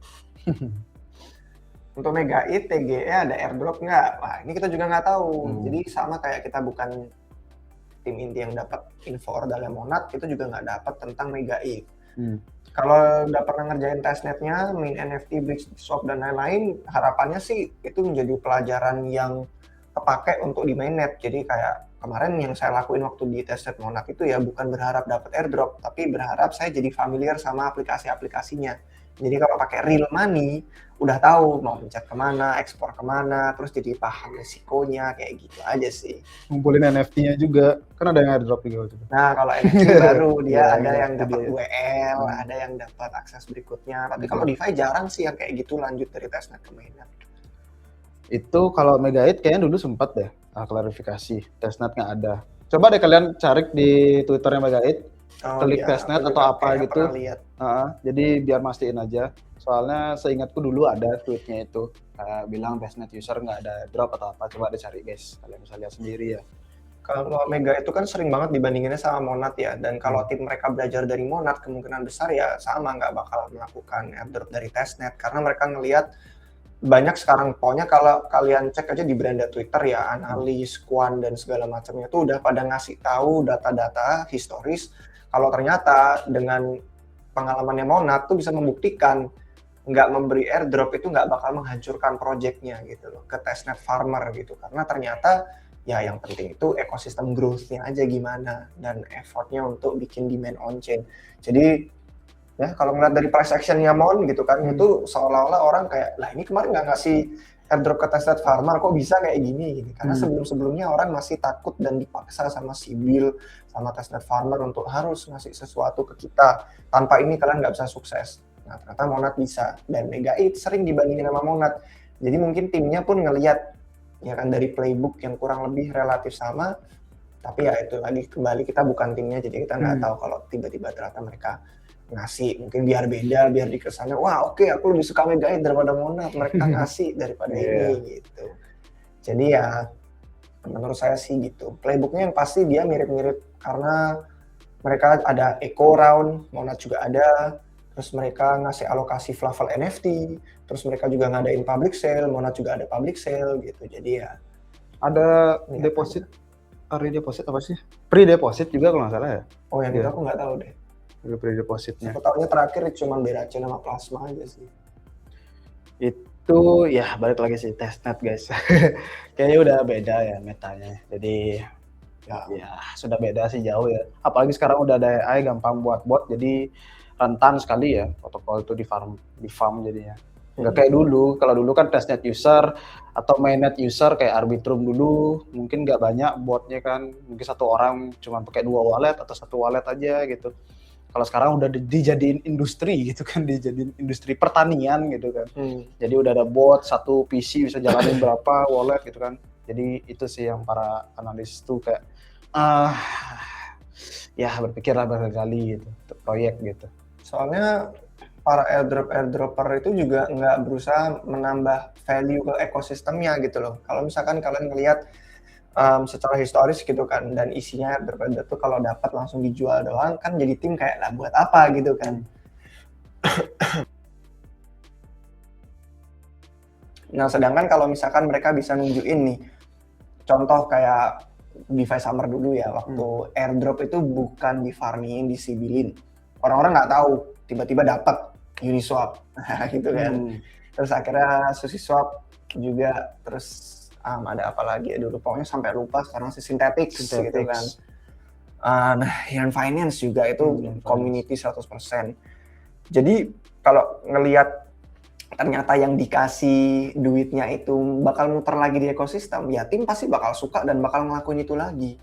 Untuk Mega It, TGE ada airdrop nggak? Wah, ini kita juga nggak tahu. Jadi sama kayak kita bukan tim inti yang dapat info ordalnya Monad, kita juga nggak dapat tentang Mega It. Kalau udah pernah ngerjain testnetnya, main NFT, Bridge Swap, dan lain-lain, harapannya sih itu menjadi pelajaran yang kepake untuk di mainnet. Jadi kayak kemarin yang saya lakuin waktu di testnet Monad itu ya bukan berharap dapat airdrop, tapi berharap saya jadi familiar sama aplikasi-aplikasinya. Jadi kalau pakai real money, udah tahu mau pencet kemana, ekspor kemana, terus jadi paham risikonya, kayak gitu aja sih. Ngumpulin NFT-nya juga, kan ada yang airdrop juga. Nah kalau NFT baru dia ada yang dapat dia. WL, ada yang dapat akses berikutnya. Tapi kalau DeFi jarang sih yang kayak gitu lanjut dari testnet ke mainnet. Itu kalau Mega It kayaknya dulu sempat deh klarifikasi, testnet nggak ada. Coba deh kalian cari di Twitternya Mega It, klik testnet atau apa gitu. Jadi biar mastiin aja. Soalnya seingatku dulu ada tweetnya itu bilang testnet user nggak ada drop atau apa. Coba dicari guys, kalian bisa lihat sendiri ya. Kalau Mega itu kan sering banget dibandinginnya sama Monad ya. Dan kalau tim mereka belajar dari Monad, kemungkinan besar ya sama nggak bakal melakukan airdrop dari testnet. Karena mereka ngelihat banyak sekarang, pokoknya kalau kalian cek aja di beranda Twitter ya, analis, quant, dan segala macamnya tuh udah pada ngasih tahu data-data historis kalau ternyata dengan pengalamannya Monad tuh bisa membuktikan nggak memberi airdrop itu nggak bakal menghancurkan projectnya gitu loh, ke testnet farmer gitu. Karena ternyata ya yang penting itu ekosistem growth-nya aja gimana, dan effortnya untuk bikin demand on-chain. Jadi ya kalau ngeliat dari price action-nya Mon gitu kan, itu seolah-olah orang kayak, lah ini kemarin nggak ngasih airdrop ke testnet farmer, kok bisa kayak gini gitu. Karena sebelum-sebelumnya orang masih takut dan dipaksa sama Sibyl, sama testnet farmer untuk harus ngasih sesuatu ke kita. Tanpa ini kalian nggak bisa sukses. Nah ternyata Monad bisa, dan Mega It sering dibandingin sama Monad. Jadi mungkin timnya pun ngelihat ya kan dari playbook yang kurang lebih relatif sama, tapi ya itu lagi kembali kita bukan timnya, jadi kita nggak tahu kalau tiba-tiba ternyata mereka ngasih, mungkin biar beda, biar dikesannya wah oke, aku lebih suka Mega It daripada Monad, mereka ngasih daripada ini gitu. Jadi ya menurut saya sih gitu, playbooknya yang pasti dia mirip-mirip karena mereka ada eco round, Monad juga ada, terus mereka ngasih alokasi flavel NFT, terus mereka juga ngadain public sale, Monad juga ada public sale gitu. Jadi ya ada deposit, re-deposit apa sih? Pre-deposit juga kalau nggak salah ya? Oh yang itu aku nggak tahu deh. Pre-depositnya. Aku tahunya terakhir cuma BRC nama Plasma aja sih. Itu ya balik lagi sih testnet guys. Kayaknya udah beda ya metanya. Jadi ya sudah beda sih jauh ya. Apalagi sekarang udah ada AI gampang buat bot, jadi rentan sekali ya protokol itu di farm jadinya. Nggak kayak dulu. Kalau dulu kan testnet user atau mainnet user kayak Arbitrum dulu mungkin nggak banyak botnya kan. Mungkin satu orang cuma pakai 2 wallet atau 1 wallet aja gitu. Kalau sekarang udah dijadiin industri gitu kan, dijadiin industri pertanian gitu kan. Jadi udah ada bot, satu PC bisa jalanin berapa wallet gitu kan. Jadi itu sih yang para analis tuh kayak ya berpikirlah berkali gitu untuk proyek gitu. Soalnya para airdropper itu juga nggak berusaha menambah value ke ekosistemnya gitu loh. Kalau misalkan kalian ngelihat secara historis gitu kan, dan isinya airdrop tuh kalau dapat langsung dijual doang kan, jadi tim kayak lah buat apa gitu kan. Nah sedangkan kalau misalkan mereka bisa nunjukin nih, contoh kayak DeFi Summer dulu ya, waktu airdrop itu bukan di farming, di sibilin. Orang-orang nggak tahu, tiba-tiba dapat Uniswap gitu kan. Terus akhirnya SushiSwap juga, terus ada apa lagi ya dulu, pokoknya sampai lupa sekarang si Synthetix gitu kan. Nah Yearn Finance juga itu community 100%. Jadi kalau ngelihat ternyata yang dikasih duitnya itu bakal muter lagi di ekosistem, ya tim pasti bakal suka dan bakal ngelakuin itu lagi.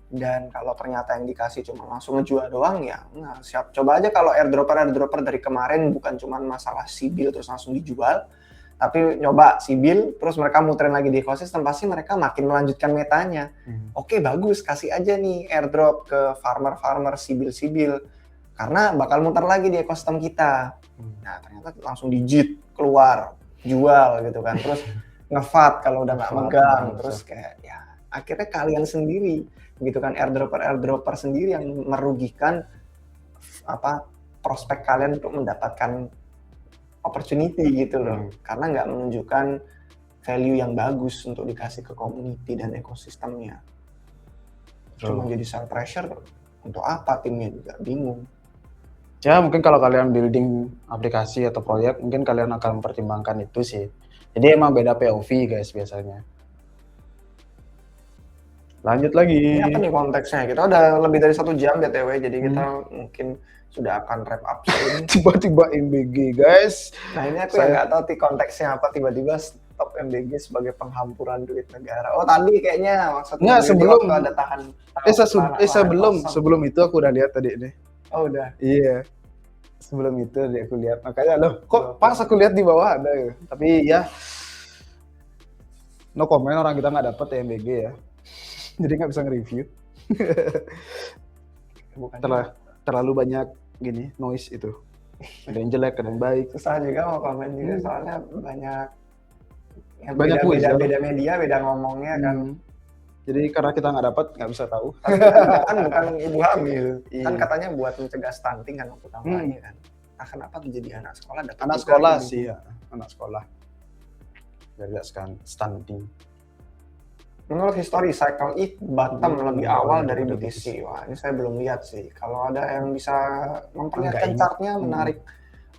Dan kalau ternyata yang dikasih cuma langsung ngejual doang, ya nggak siap. Coba aja kalau airdropper dari kemarin bukan cuma masalah sibil terus langsung dijual, tapi nyoba sibil terus mereka muterin lagi di ekosistem, pasti mereka makin melanjutkan metanya. Oke bagus, kasih aja nih airdrop ke farmer sibil karena bakal muter lagi di ekosistem kita. Nah ternyata langsung digit keluar jual gitu kan, terus ngevat kalau udah nggak megang, terus kayak ya akhirnya kalian sendiri gitu kan, airdropper sendiri yang merugikan prospek kalian untuk mendapatkan opportunity gitu loh, karena nggak menunjukkan value yang bagus untuk dikasih ke community dan ekosistemnya. Cuma jadi sell pressure, untuk apa timnya juga bingung. Ya mungkin kalau kalian building aplikasi atau proyek, mungkin kalian akan mempertimbangkan itu sih. Jadi emang beda POV guys biasanya. Lanjut lagi. Ini apa nih konteksnya? Kita udah lebih dari 1 jam BTW, jadi kita mungkin sudah akan wrap up soon. Tiba-tiba MBG guys. Nah ini aku yang nggak tahu konteksnya apa, tiba-tiba stop MBG sebagai penghamburan duit negara. Oh tadi kayaknya maksudnya nggak, sebelum ada tahan sebelum itu aku udah lihat tadi nih. Oh udah. Iya. Sebelum itu aku lihat, makanya loh kok pas aku lihat di bawah ada ya. Tapi ya no comment, orang kita nggak dapet ya MBG ya. Jadi nggak bisa nge-review. Terlalu banyak gini noise itu. Ada yang jelek, ada yang baik. Susah juga mau komen juga, soalnya banyak beda media, beda ngomongnya kan. Jadi karena kita nggak dapat, nggak bisa tahu. Kan bukan ibu hamil, kan katanya buat mencegah stunting kan waktu kampanye kan. Nah, kenapa menjadi anak sekolah dapat? Anak sekolah sih ya, anak sekolah. Biar nggak stunting. Menurut history cycle it bottom lebih awal dari BTC. Wah, ini saya belum lihat sih. Kalau ada yang bisa memperlihatkan chartnya menarik.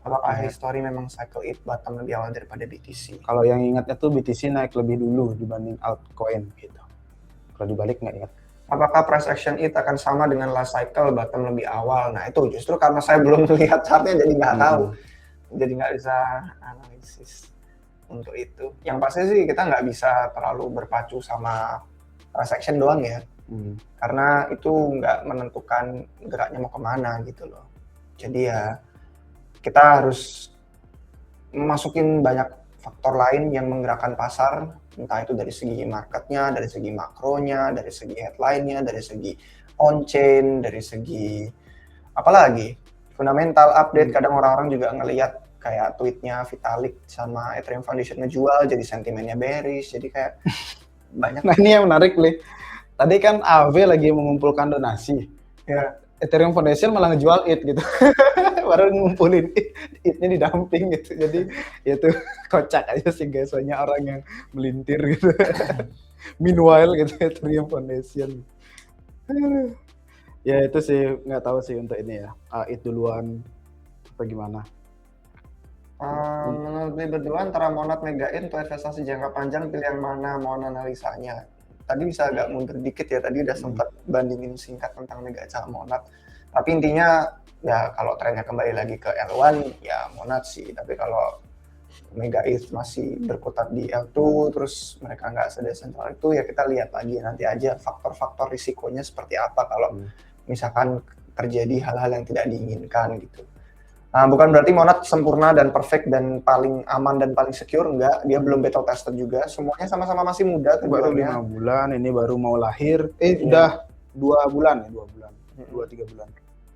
Apakah history memang cycle it bottom lebih awal daripada BTC? Kalau yang ingatnya tuh BTC naik lebih dulu dibanding altcoin gitu. Kalau dibalik nggak ingat. Apakah price action it akan sama dengan last cycle bottom lebih awal? Nah itu justru karena saya belum melihat chartnya jadi nggak tahu. Jadi nggak bisa analisis untuk itu. Yang pasti sih kita nggak bisa terlalu berpacu sama price action doang ya. Karena itu nggak menentukan geraknya mau kemana gitu loh. Jadi ya kita harus masukin banyak faktor lain yang menggerakkan pasar, entah itu dari segi marketnya, dari segi makronya, dari segi headline-nya, dari segi on-chain, dari segi apalagi fundamental update. Kadang orang-orang juga ngelihat kayak tweetnya Vitalik sama Ethereum Foundation ngejual, jadi sentimennya bearish, jadi kayak banyak. Nah ini yang menarik nih, tadi kan AV lagi mengumpulkan donasi, ya Ethereum Foundation malah ngejual it gitu. Baru ngumpulin it-nya di dumping gitu. Jadi itu kocak aja sih guys, banyak orang yang melintir gitu. Meanwhile gitu Ethereum Foundation. Ya itu sih, nggak tahu sih untuk ini ya. It duluan apa gimana? Menurut berdua antara Monad Megain untuk investasi jangka panjang, pilih yang mana? Mohon analisanya. Tadi bisa agak mundur dikit ya, tadi udah sempat bandingin singkat tentang Mega sama Monad. Tapi intinya ya kalau trennya kembali lagi ke L1 ya Monad sih, tapi kalau Mega ETH masih berkutat di L2 terus mereka nggak sedesentral itu, ya kita lihat lagi nanti aja faktor-faktor risikonya seperti apa. Kalau misalkan terjadi hal-hal yang tidak diinginkan gitu. Nah, bukan berarti Monad sempurna dan perfect dan paling aman dan paling secure, enggak. Dia belum beta tested juga. Semuanya sama-sama masih muda Baru 5 kejualannya. bulan, ini baru mau lahir. Iya. Udah 2 bulan ya, 2 bulan. 2-3 bulan.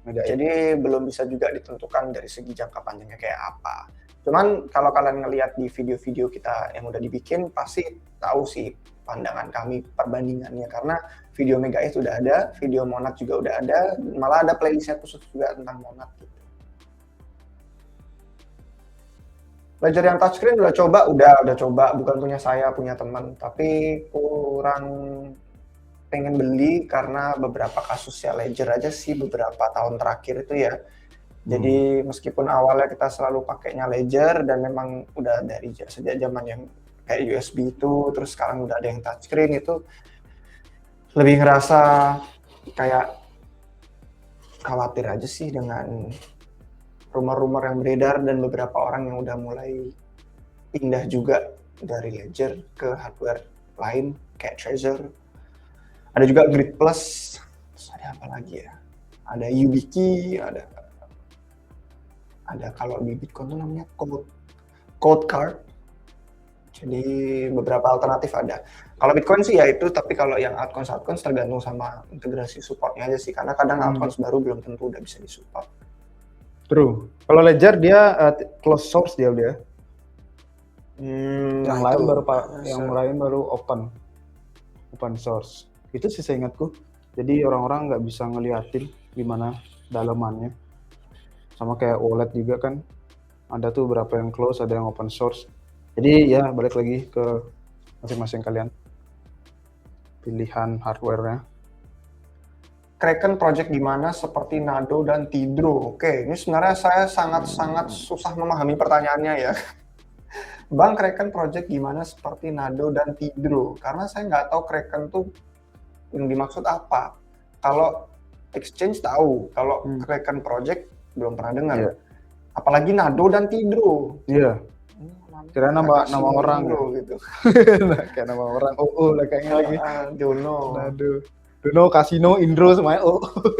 Mega Jadi belum bisa juga ditentukan dari segi jangka panjangnya kayak apa. Cuman kalau kalian ngelihat di video-video kita yang udah dibikin, pasti tahu sih pandangan kami perbandingannya. Karena video Mega S udah ada, video Monad juga udah ada, malah ada playlistnya khusus juga tentang Monad gitu. Ledger yang touchscreen udah coba, bukan punya saya, punya teman, tapi kurang pengen beli karena beberapa kasus ya Ledger aja sih beberapa tahun terakhir itu ya. Jadi meskipun awalnya kita selalu pakainya Ledger dan memang udah dari sejak zaman yang kayak USB itu, terus sekarang udah ada yang touchscreen itu lebih ngerasa kayak khawatir aja sih dengan rumor-rumor yang beredar dan beberapa orang yang udah mulai pindah juga dari Ledger ke hardware lain kayak Trezor. Ada juga Grid Plus, terus ada apa lagi ya? Ada YubiKey, ada kalau di Bitcoin itu namanya Code Card. Jadi beberapa alternatif ada. Kalau Bitcoin sih ya itu, tapi kalau yang altcoins tergantung sama integrasi supportnya aja sih, karena kadang altcoins baru belum tentu udah bisa disupport. True. Kalau Ledger dia closed source dia udah. Yang lain baru open source. Itu sih seingatku. Jadi orang-orang nggak bisa ngeliatin gimana dalamannya. Sama kayak wallet juga kan. Ada tuh berapa yang close, ada yang open source. Jadi ya balik lagi ke masing-masing kalian. Pilihan hardware-nya. Kraken project gimana seperti Nado dan Tidro? Oke, ini sebenarnya saya sangat-sangat susah memahami pertanyaannya ya. Bang, Kraken project gimana seperti Nado dan Tidro? Karena saya nggak tahu Kraken tuh yang dimaksud apa. Kalau exchange tahu, kalau Kraken project belum pernah dengar. Iya. Apalagi Nado dan Tidro. Iya. Kira nama orang gitu. Kayak nama orang. Oh lah kayaknya lagi. Dono. Dono, Kasino, Indro semuanya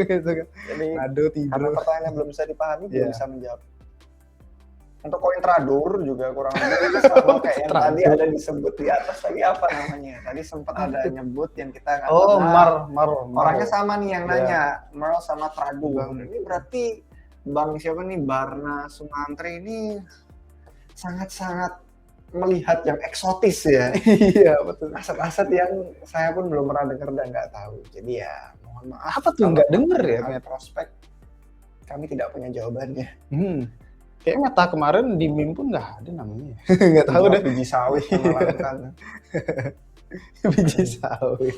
gitu kan. Jadi Nado, karena Tidro. pertanyaannya belum bisa dipahami, belum Iya. bisa menjawab. Untuk koin Tradur juga kurang lebih sama kayak yang tadi ada disebut di atas, tadi apa namanya? Tadi sempat ada nyebut yang kita nggak Oh, kenal. Mar. Orangnya sama nih yang Iya. nanya, Merl sama Tradur. Ini berarti Bang siapa nih, Barna Sumantri ini sangat-sangat melihat yang eksotis ya. Iya, betul. Aset-aset yang saya pun belum pernah dengar dan nggak tahu. Jadi ya mohon maaf. Apa tuh nggak denger ya? Kalau prospek kami tidak punya jawabannya. Kayak Meta kemarin di meme pun nggak ada namanya. Nggak tahu deh. Biji sawit yang Biji sawit.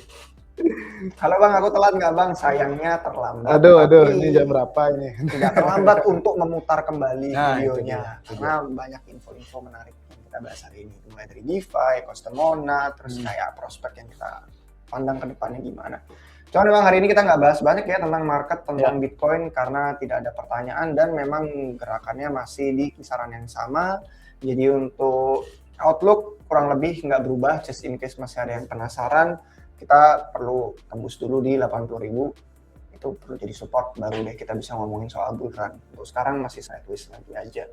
Halo Bang, aku telat nggak Bang? Sayangnya terlambat. Aduh, Tapi ini jam berapa ini? tidak terlambat untuk memutar kembali Nah, videonya. itu dia. Karena banyak info-info menarik yang kita bahas hari ini. Mulai dari DeFi, custom Monad, terus kayak prospek yang kita pandang ke depannya gimana. Cuman memang hari ini kita nggak bahas banyak ya tentang market, tentang Bitcoin karena tidak ada pertanyaan dan memang gerakannya masih di kisaran yang sama. Jadi untuk outlook kurang lebih nggak berubah, just in case masih ada yang penasaran, kita perlu tembus dulu di 80.000. Itu perlu jadi support, baru deh kita bisa ngomongin soal bull run. Untuk sekarang masih sideways lagi aja.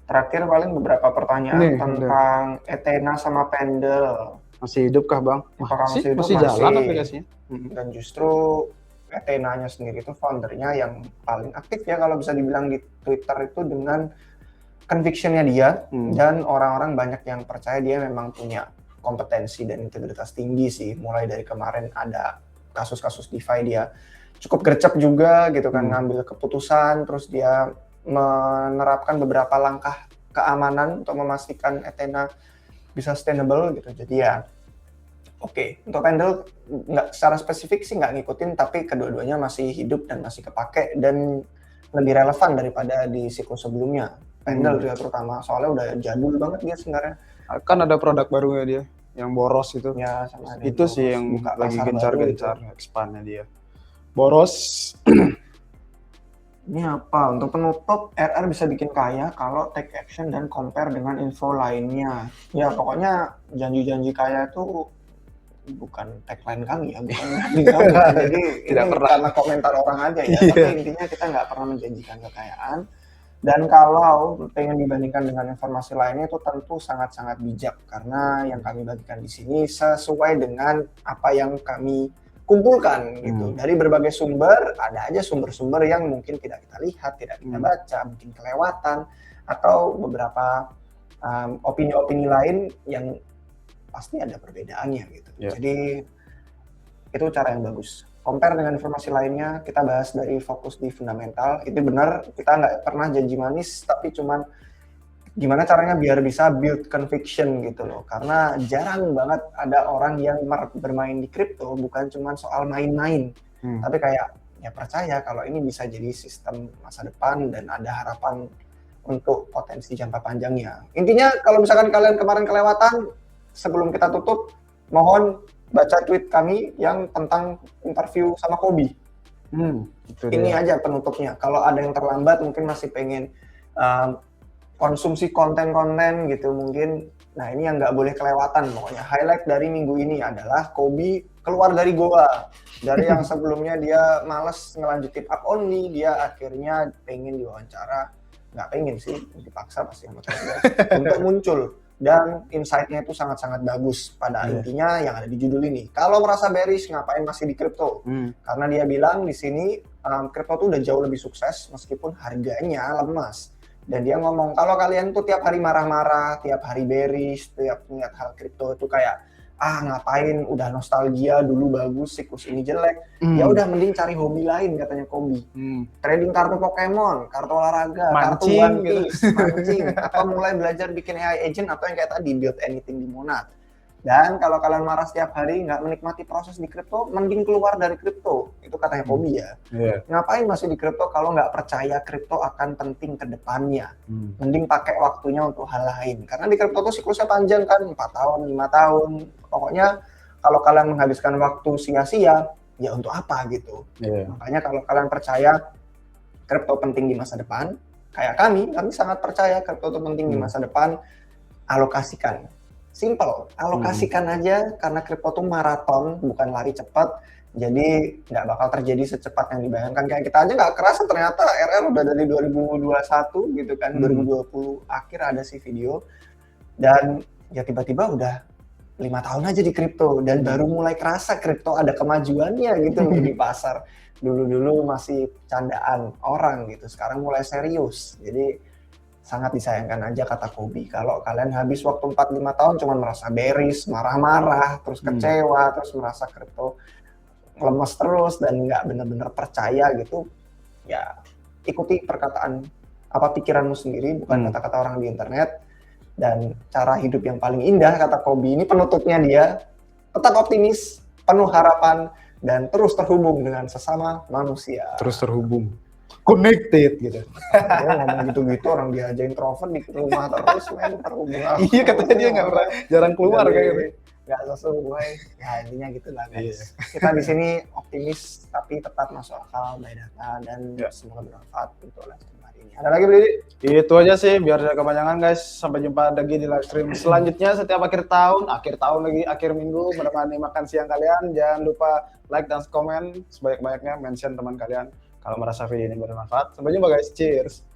Terakhir paling beberapa pertanyaan tentang Ethena sama Pendle. Masih hidup kah Bang? Apakah masih hidup? Masih jalan aplikasinya. Dan justru Ethena-nya sendiri itu foundernya yang paling aktif ya kalau bisa dibilang di Twitter itu dengan conviction-nya dia dan orang-orang banyak yang percaya dia memang punya kompetensi dan integritas tinggi sih. Mulai dari kemarin ada kasus-kasus DeFi dia cukup gercep juga gitu kan, ngambil keputusan, terus dia menerapkan beberapa langkah keamanan untuk memastikan Ethena bisa sustainable gitu. Jadi ya oke, untuk Pendle nggak secara spesifik sih nggak ngikutin, tapi kedua-duanya masih hidup dan masih kepake dan lebih relevan daripada di siklus sebelumnya. Pendle juga terutama, soalnya udah jadul banget dia sebenarnya. Kan ada produk barunya dia, yang boros itu. Ya, sama itu sih yang buka lagi pasar gencar-gencar expand-nya dia. Boros. Ini apa? Untuk penutup, RR bisa bikin kaya kalau take action dan compare dengan info lainnya. Ya pokoknya janji-janji kaya itu bukan tagline kami ya, bukan branding kami. Jadi Tidak ini pernah. karena komentar orang aja ya. Iya. Tapi intinya kita nggak pernah menjanjikan kekayaan. Dan kalau pengen dibandingkan dengan informasi lainnya itu tentu sangat-sangat bijak karena yang kami bagikan di sini sesuai dengan apa yang kami kumpulkan gitu. Dari berbagai sumber, ada aja sumber-sumber yang mungkin tidak kita lihat, tidak kita baca, mungkin kelewatan atau beberapa opini-opini lain yang pasti ada perbedaannya gitu. Ya. Jadi itu cara yang bagus. Compare dengan informasi lainnya, kita bahas dari fokus di fundamental. Itu benar, kita nggak pernah janji manis, tapi cuman gimana caranya biar bisa build conviction gitu loh. Karena jarang banget ada orang yang bermain di kripto bukan cuman soal main-main, tapi kayak ya percaya kalau ini bisa jadi sistem masa depan dan ada harapan untuk potensi jangka panjangnya. Intinya kalau misalkan kalian kemarin kelewatan, sebelum kita tutup, mohon baca tweet kami yang tentang interview sama Kobi. Itu Ini dia. aja penutupnya. Kalau ada yang terlambat mungkin masih pengen konsumsi konten-konten gitu mungkin. Nah ini yang nggak boleh kelewatan pokoknya. Highlight dari minggu ini adalah Kobi keluar dari Goa. Dari yang sebelumnya dia males ngelanjutin up only, dia akhirnya pengen diwawancara. Nggak pengen sih, dipaksa pasti sama Tesla untuk muncul. Dan insight-nya itu sangat-sangat bagus pada intinya yang ada di judul ini. Kalau merasa bearish, ngapain masih di kripto? Karena dia bilang di sini kripto tuh udah jauh lebih sukses meskipun harganya lemas. Dan dia ngomong kalau kalian tuh tiap hari marah-marah, tiap hari bearish, tiap lihat hal kripto itu kayak ngapain udah nostalgia dulu bagus, siklus ini jelek. Ya udah mending cari hobi lain katanya Kobi. Trading kartu Pokemon, kartu olahraga, kartu Mancing, One Piece, mancing, atau mulai belajar bikin AI agent atau yang kayak tadi build anything di Monad. Dan kalau kalian marah setiap hari nggak menikmati proses di kripto, mending keluar dari kripto. Itu katanya Kobi ya. Ngapain masih di kripto kalau nggak percaya kripto akan penting ke depannya. Mending pakai waktunya untuk hal lain. Karena di kripto tuh siklusnya panjang kan, 4 tahun, 5 tahun. Pokoknya kalau kalian menghabiskan waktu sia-sia, ya untuk apa gitu. Makanya kalau kalian percaya kripto penting di masa depan, kayak kami sangat percaya kripto itu penting di masa depan, alokasikan. Simple, alokasikan aja karena kripto tuh maraton, bukan lari cepat. Jadi nggak bakal terjadi secepat yang dibayangkan. Kayak kita aja nggak kerasa ternyata RR udah dari 2021 gitu kan, 2020 akhir ada sih video. Dan ya tiba-tiba udah 5 tahun aja di kripto dan baru mulai kerasa kripto ada kemajuannya gitu di pasar. Dulu-dulu masih candaan orang gitu, sekarang mulai serius. Jadi sangat disayangkan aja kata Kobi. Kalau kalian habis waktu 4-5 tahun cuma merasa bearish, marah-marah, terus kecewa, terus merasa kripto lemes terus dan nggak benar-benar percaya gitu, ya ikuti perkataan apa pikiranmu sendiri, bukan kata-kata orang di internet. Dan cara hidup yang paling indah kata Kobi ini penutupnya dia, tetap optimis, penuh harapan, dan terus terhubung dengan sesama manusia. Terus terhubung. Connected gitu. Dia ngomong gitu-gitu orang dia aja introvert di rumah terus main terhubung. Iya katanya dia nggak pernah jarang keluar kayak gitu. Nggak sesuai. Ya intinya gitulah guys. Kita di sini optimis tapi tetap masuk akal by data dan semoga bermanfaat untuk live stream hari ini. Ada lagi Beli? Itu aja sih biar tidak kepanjangan guys. Sampai jumpa lagi di live stream selanjutnya setiap akhir tahun lagi akhir minggu menemani makan siang kalian. Jangan lupa like dan komen sebanyak-banyaknya, mention teman kalian kalau merasa video ini bermanfaat. Sampai jumpa guys, cheers.